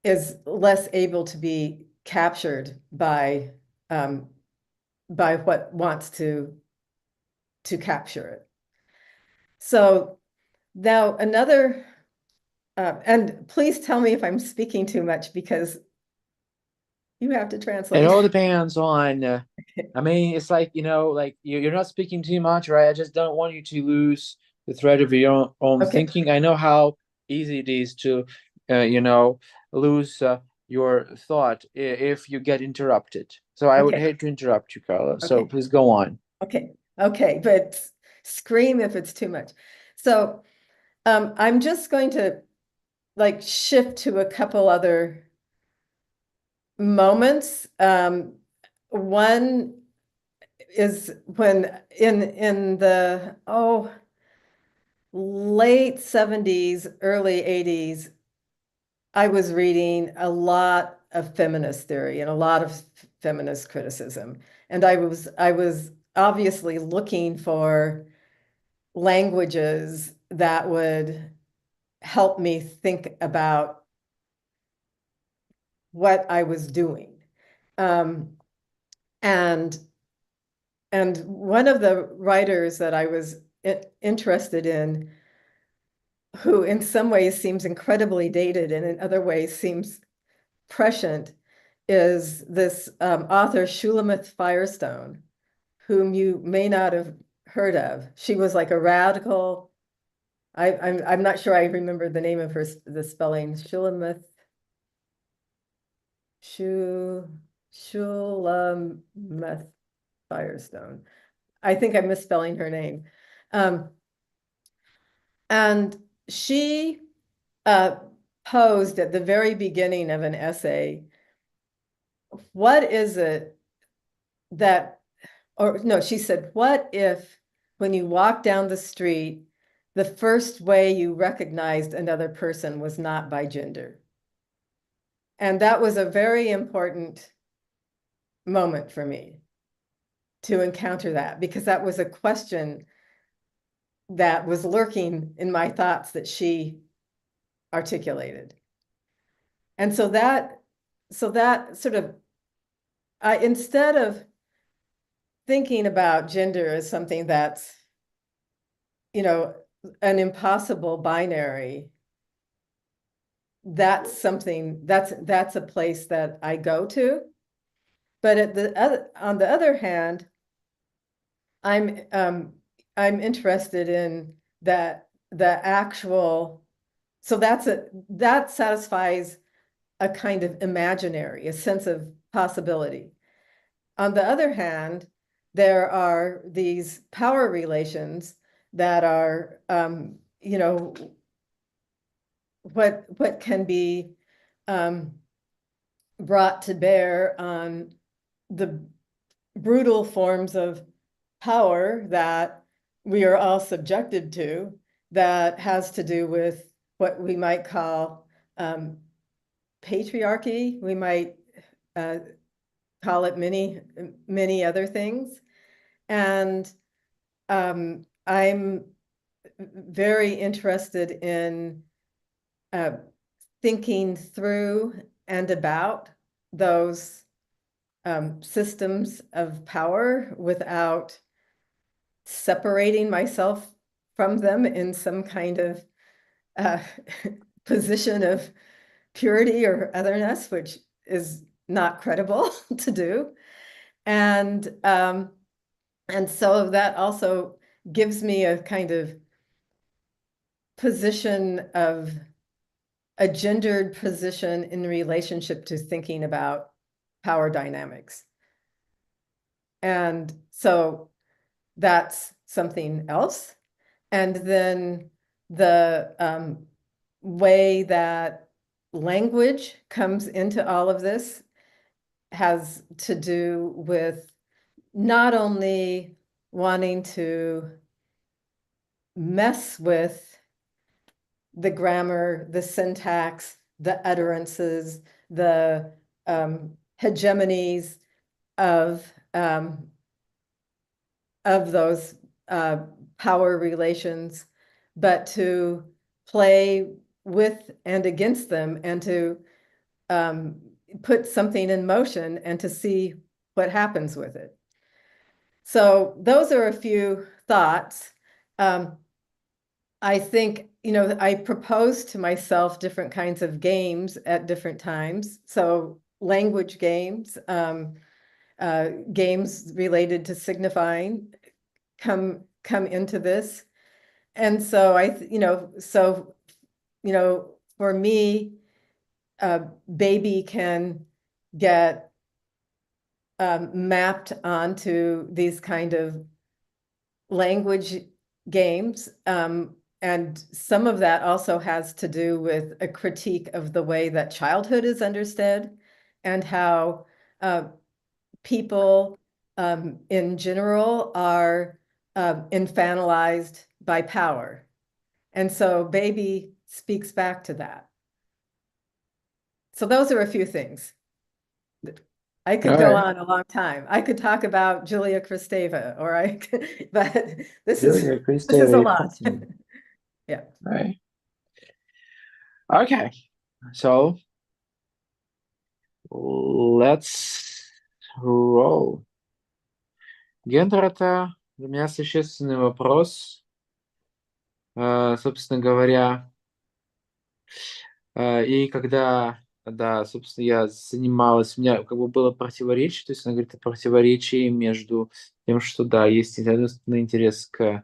is less able to be captured by what wants to capture it. So now another, and please tell me if I'm speaking too much, because you have to translate. It all depends on, I mean, it's like, you know, like you're not speaking too much, right? I just don't want you to lose the thread of your own Okay. thinking. I know how easy it is to, you know, lose your thought if you get interrupted. So I would Okay. hate to interrupt you, Carla. So Okay. please go on. Okay, but scream if it's too much. So I'm just going to like shift to a couple other moments. One is when in the late 70s, early 80s, I was reading a lot of feminist theory and a lot of feminist criticism. And I was obviously looking for languages that would help me think about what I was doing. And one of the writers that I was interested in, who in some ways seems incredibly dated and in other ways seems prescient, is this author Shulamith Firestone, whom you may not have heard of. She was like a radical, I'm not sure I remember the name of the spelling. Shulamith Firestone. I think I'm misspelling her name. And she posed at the very beginning of an essay, what is it that, or no, she said, what if when you walk down the street, the first way you recognized another person was not by gender? And that was a very important moment for me to encounter that, because that was a question that was lurking in my thoughts that she articulated. And so that sort of, instead of thinking about gender as something that's, you know, an impossible binary, that's something that's a place that I go to. But on the other hand, I'm interested in the actual, so that satisfies a kind of imaginary, a sense of possibility. On the other hand, there are these power relations that are, you know, what can be brought to bear on the brutal forms of power that we are all subjected to, that has to do with what we might call patriarchy. We might call it many other things. And I'm very interested in thinking through and about those systems of power without separating myself from them in some kind of position of purity or otherness, which is not credible to do. And so that also gives me a kind of position of a gendered position in relationship to thinking about power dynamics. And so that's something else. And then the way that language comes into all of this has to do with not only wanting to mess with the grammar, the syntax, the utterances, the hegemonies of those power relations, but to play with and against them, and to put something in motion and to see what happens with it. So those are a few thoughts. I think, I proposed to myself different kinds of games at different times. So language games, games related to signifying come into this. And so for me, baby can get mapped onto these kind of language games. And some of that also has to do with a critique of the way that childhood is understood, and how people in general are infantilized by power. And so baby speaks back to that. So those are a few things. I could go on a long time. I could talk about Julia Kristeva, or but this is a lot. Yeah. Right. Okay. So let's roll. Гендер — это для меня существенный вопрос. Собственно говоря, и когда, да, собственно, я занималась, у меня как бы было противоречие, то есть она говорит о противоречии между тем, что, да, есть, с одной стороны, интерес к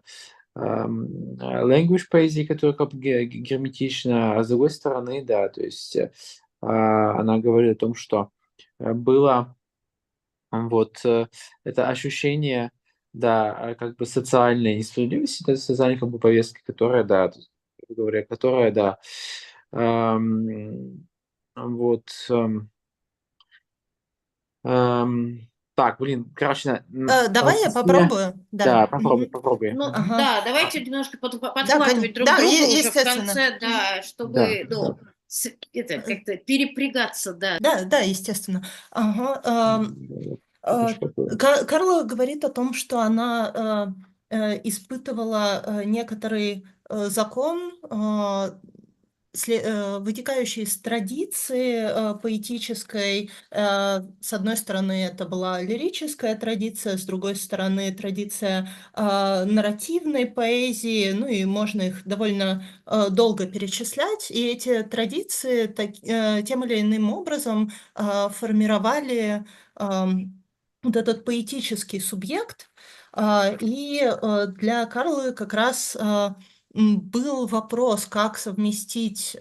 language поэзии, которая как бы герметична, а с другой стороны, да, то есть она говорит о том, что было вот это ощущение, да, как бы социальной несправедливости, да, социальной как бы повестки, которая, да, грубо говоря, которая, да, вот, так, блин, короче, Давай я попробую. да, попробуй. Ну, Ага. да, давайте немножко подхватывать друг да, друга уже в естественно. конце, да, чтобы это как-то перепрягаться, да. Да, естественно. Ага. Карла говорит о том, что она испытывала некоторый закон, вытекающий из традиции поэтической. С одной стороны, это была лирическая традиция, с другой стороны, традиция нарративной поэзии, ну и можно их довольно долго перечислять. И эти традиции тем или иным образом формировали вот этот поэтический субъект. И для Карлы как раз был вопрос, как совместить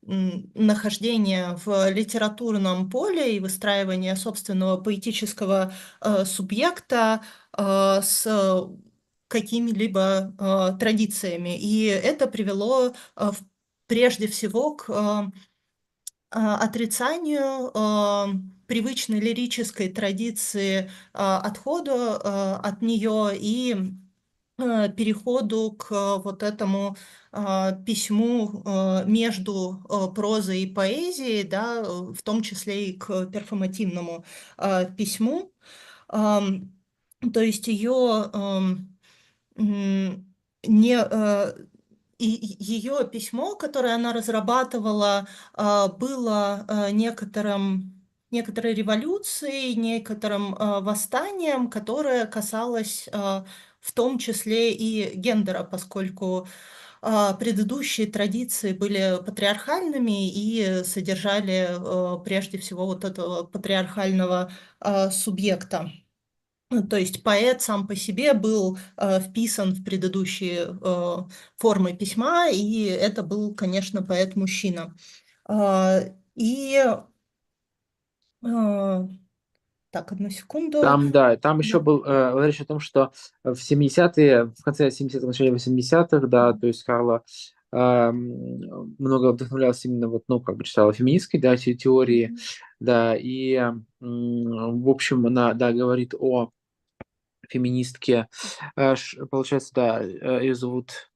нахождение в литературном поле и выстраивание собственного поэтического субъекта с какими-либо традициями. И это привело прежде всего к отрицанию привычной лирической традиции, отходу от нее и переходу к вот этому письму между прозой и поэзией, да, в том числе и к перформативному письму. То есть ее ее письмо, которое она разрабатывала, было некоторой революцией, некоторым восстанием, которое касалось в том числе и гендера, поскольку предыдущие традиции были патриархальными и содержали прежде всего вот этого патриархального субъекта. То есть поэт сам по себе был вписан в предыдущие формы письма, и это был, конечно, поэт-мужчина. И Так, одну секунду. Там, да, там еще Да. был речь о том, что в 70-е, в конце 70-х, начале 80-х, да, то есть Карла много вдохновлялась именно вот, ну, как бы читала феминистские, да, теории, да, и, в общем, она, да, говорит о феминистке, получается, да, ее зовут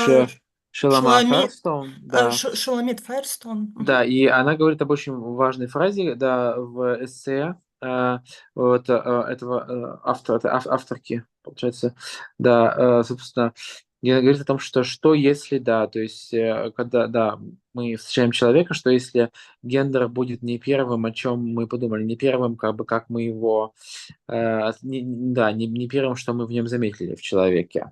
А, Шелама Шаламид, Ферстоун, да, Шаламид Файрстон. да, и она говорит об очень важной фразе, да, в эссе вот, этого автора, авторки, получается, да, собственно, и она говорит о том, что если, да, то есть, когда, да, мы встречаем человека, что если гендер будет не первым, о чем мы подумали, не первым, как бы, как мы его, да, не первым, что мы в нем заметили в человеке.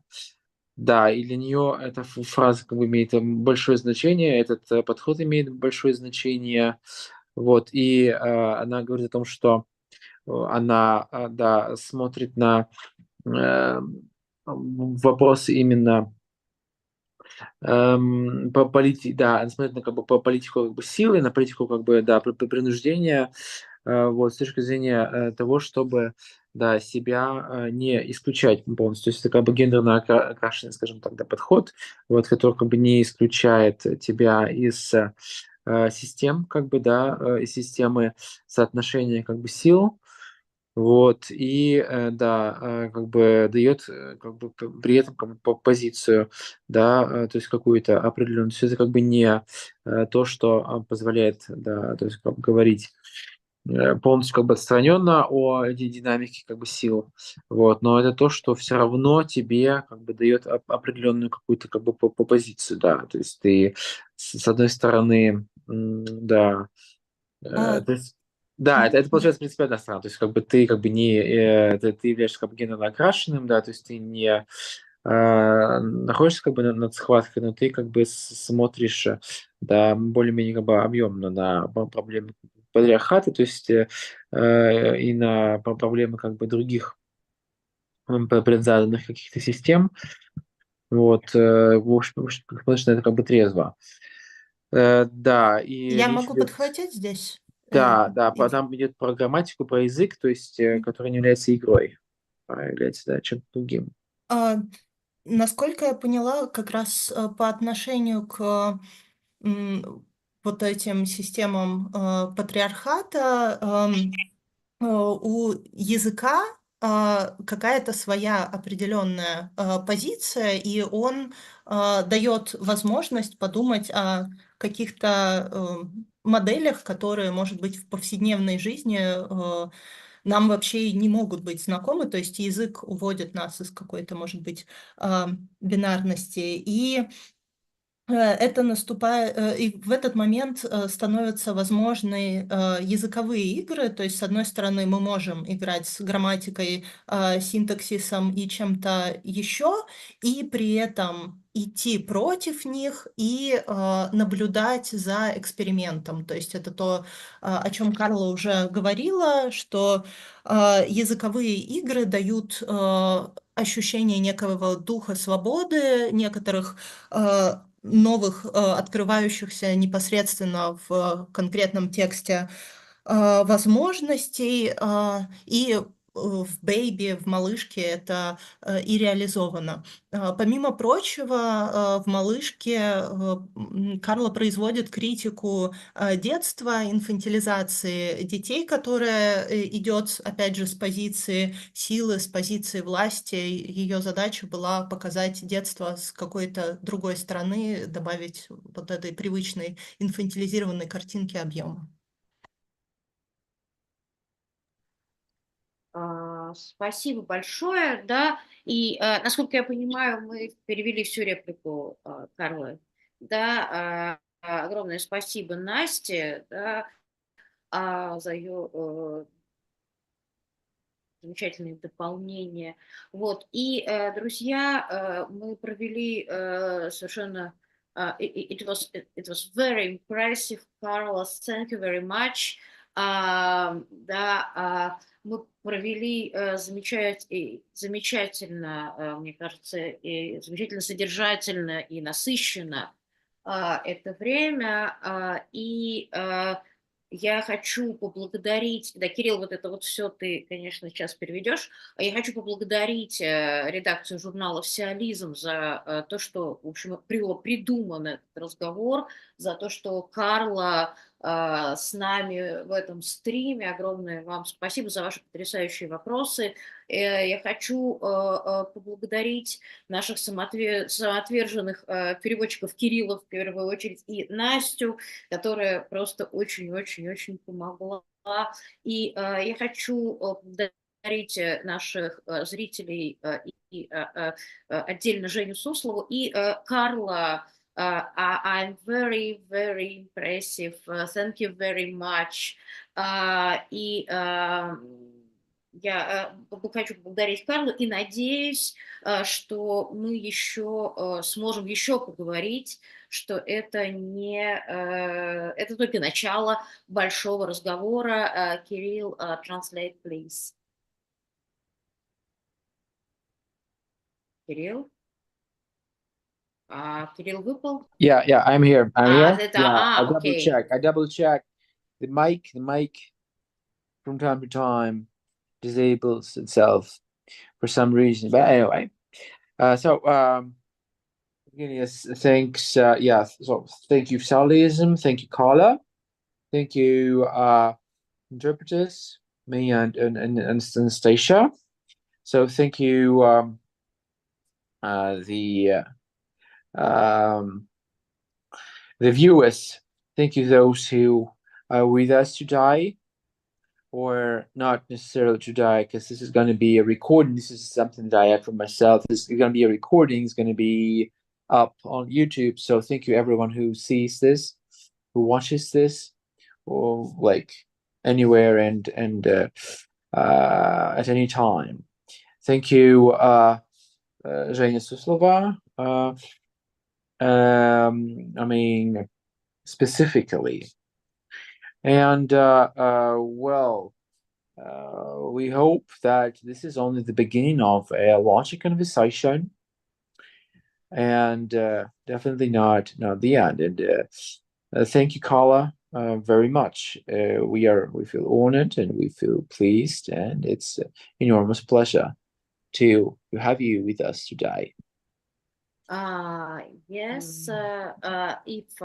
Да, и для нее эта фраза как бы имеет большое значение, этот подход имеет большое значение. Вот, и она говорит о том, что она, да, смотрит на вопросы именно по политике, да, она смотрит на как бы по политику как бы силы, на политику как бы, да, принуждения, вот, с точки зрения того, чтобы, да, себя не исключать полностью. То есть это как бы гендерно окрашенный, скажем так, да, подход, вот, который как бы не исключает тебя из систем, как бы, да, из системы соотношения как бы сил, вот, и, да, как бы дает, как бы при этом как бы позицию, да, то есть какую-то определенную. То есть это как бы не то, что позволяет, да, то есть как бы говорить полностью как бы отстраненно о динамике как бы сил, вот, но это то, что все равно тебе как бы дает определенную какую-то как бы позицию, да, то есть ты с одной стороны, да, А, то есть, да, это получается, в принципе, одна сторона. То есть, как бы ты как бы не, ты являешься как бы гендерно окрашенным, да, то есть ты не находишься как бы над схваткой, но ты как бы смотришь, да, более-менее как бы объемно на проблемы патриархата, то есть и на проблемы как бы других предзаданных каких-то систем. Вот, в общем, как смотришь на это как бы трезво. Да, и Я речь могу идет. подхватить здесь? Да, да, там идет про грамматику, про язык, то есть, который не является игрой, а является, да, чем-то другим. А, Насколько я поняла, как раз по отношению к вот этим системам патриархата, у языка какая-то своя определенная позиция, и он дает возможность подумать о каких-то моделях, которые, может быть, в повседневной жизни нам вообще и не могут быть знакомы, то есть язык уводит нас из какой-то, может быть, бинарности, и это наступает, и в этот момент становятся возможны языковые игры, то есть, с одной стороны, мы можем играть с грамматикой, синтаксисом и чем-то еще, и при этом идти против них и наблюдать за экспериментом. То есть это то, о чем Карла уже говорила, что языковые игры дают ощущение некого духа свободы, некоторых новых, открывающихся непосредственно в конкретном тексте возможностей, и в «Бэйби», в «Малышке» это и реализовано. Помимо прочего, в «Малышке» Карла производит критику детства, инфантилизации детей, которая идет, опять же, с позиции силы, с позиции власти. Ее задача была показать детство с какой-то другой стороны, добавить вот этой привычной инфантилизированной картинки объема. Спасибо большое, да, и, насколько я понимаю, мы перевели всю реплику Карлы, да, огромное спасибо Насте, да, за ее замечательные дополнения, вот, и, друзья, мы провели совершенно, it was very impressive, Carlos, thank you very much, да, мы провели замечательно, мне кажется, и замечательно содержательно и насыщенно это время. И Я хочу поблагодарить, да, Кирилл, вот это вот все ты, конечно, сейчас переведешь. А я хочу поблагодарить редакцию журнала «Всеолизм» за то, что, в общем, придуман этот разговор, за то, что Карла с нами в этом стриме. Огромное вам спасибо за ваши потрясающие вопросы. Я хочу поблагодарить наших самоотверженных переводчиков Кирилла, в первую очередь, и Настю, которая просто очень-очень-очень помогла. И я хочу поблагодарить наших зрителей и отдельно Женю Суслову и Карла. I'm very, very impressive. Thank you very much. И я хочу поблагодарить Карлу и надеюсь, что мы еще сможем еще поговорить, что это не это только начало большого разговора. Кирилл, translate, please. Кирилл? Кирилл выпал? Yeah, I'm here. I'm here. это, Yeah, I окей. double check. The mic from time to time disables itself for some reason. But anyway, yes, thanks. So thank you, Salism. Thank you, Carla. Thank you, interpreters, me and Anastasia. So thank you, the viewers. Thank you, those who are with us today, or not necessarily today, because this is going to be a recording. This is something that I have for myself. This is going to be a recording. It's going to be up on YouTube. So thank you, everyone who sees this, who watches this, or like anywhere and at any time. Thank you, Zhenya Suslova. I mean, specifically. And we hope that this is only the beginning of a larger conversation, and definitely not the end. And thank you, Carla, very much. We feel honored and we feel pleased, and it's an enormous pleasure to have you with us today. Yes, if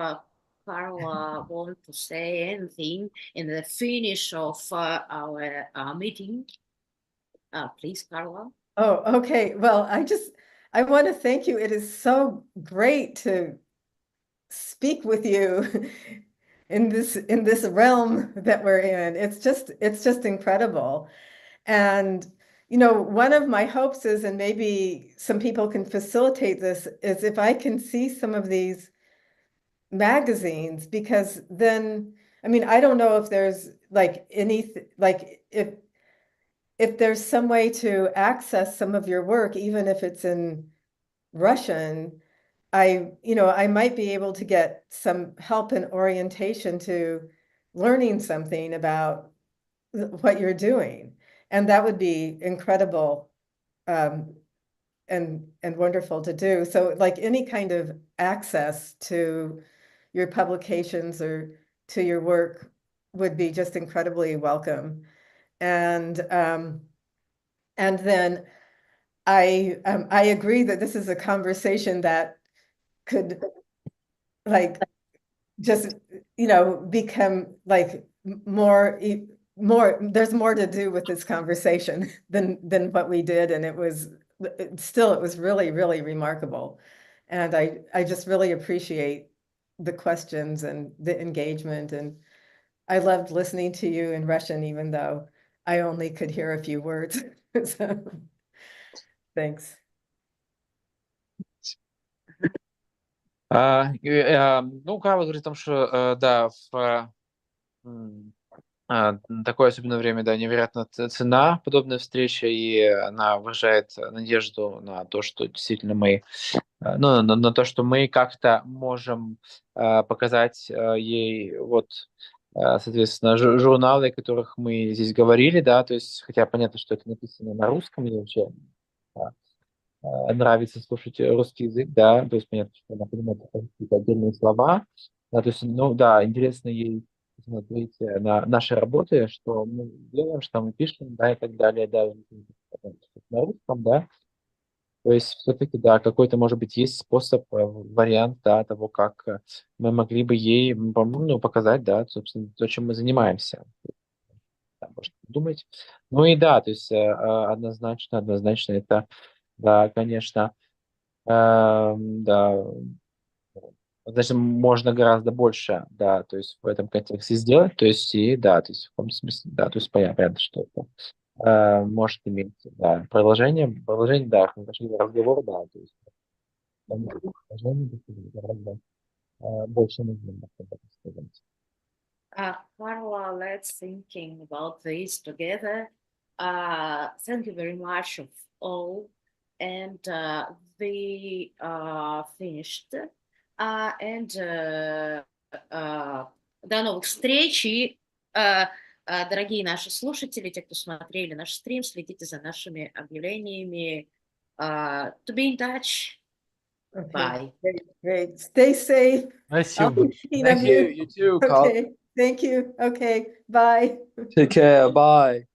Carla want to say anything in the finish of our meeting, please, Carla. Oh, okay. Well, I want to thank you. It is so great to speak with you in this realm that we're in. It's just incredible. And one of my hopes is, and maybe some people can facilitate this, is if I can see some of these magazines, because then, I mean, I don't know if there's like anything, like if there's some way to access some of your work, even if it's in Russian, I might be able to get some help and orientation to learning something about what you're doing. And that would be incredible and wonderful to do. So like any kind of access to your publications or to your work would be just incredibly welcome. And then I agree that this is a conversation that could like just become like more there's more to do with this conversation than what we did, and it was really, really remarkable. And I just really appreciate the questions and the engagement, and I loved listening to you in Russian, even though I only could hear a few words. So, thanks. Ну, Карла говорит о том, что да, такое особенное время, да, невероятно цена подобная встреча, и она выражает надежду на то, что действительно мы, на то, что мы как-то можем показать ей вот, соответственно, журналы, о которых мы здесь говорили, да, то есть, хотя понятно, что это написано на русском, мне вообще нравится слушать русский язык, да, то есть понятно, что она понимает какие-то отдельные слова, да, то есть, ну, да, интересно ей смотрите на наши работы, что мы делаем, что мы пишем, да, и так далее, да, на русском, да. То есть все-таки, да, какой-то, может быть, есть способ, вариант, да, того, как мы могли бы ей, ну, показать, да, собственно, то, чем мы занимаемся. Да, можно думать. Ну и да, то есть однозначно это, да, конечно, да, значит, можно гораздо больше, да, то есть в этом контексте сделать, то есть и да, то есть в каком смысле, да, то есть понятно, что это может иметь, да, продолжение, да, отношения разговора, да, то есть продолжение гораздо больше нужно, так сказать. Carla, let's thinking about this together. Thank you very much of all. And we finished. And до новых встреч. И, дорогие наши слушатели, те, кто смотрели наш стрим, следите за нашими объявлениями. To be in touch. Okay, Bye. great. Stay safe. Спасибо I'll be большое. thinking of Thank you, you too, Carl. Okay, thank you. Okay, bye. Take care, bye.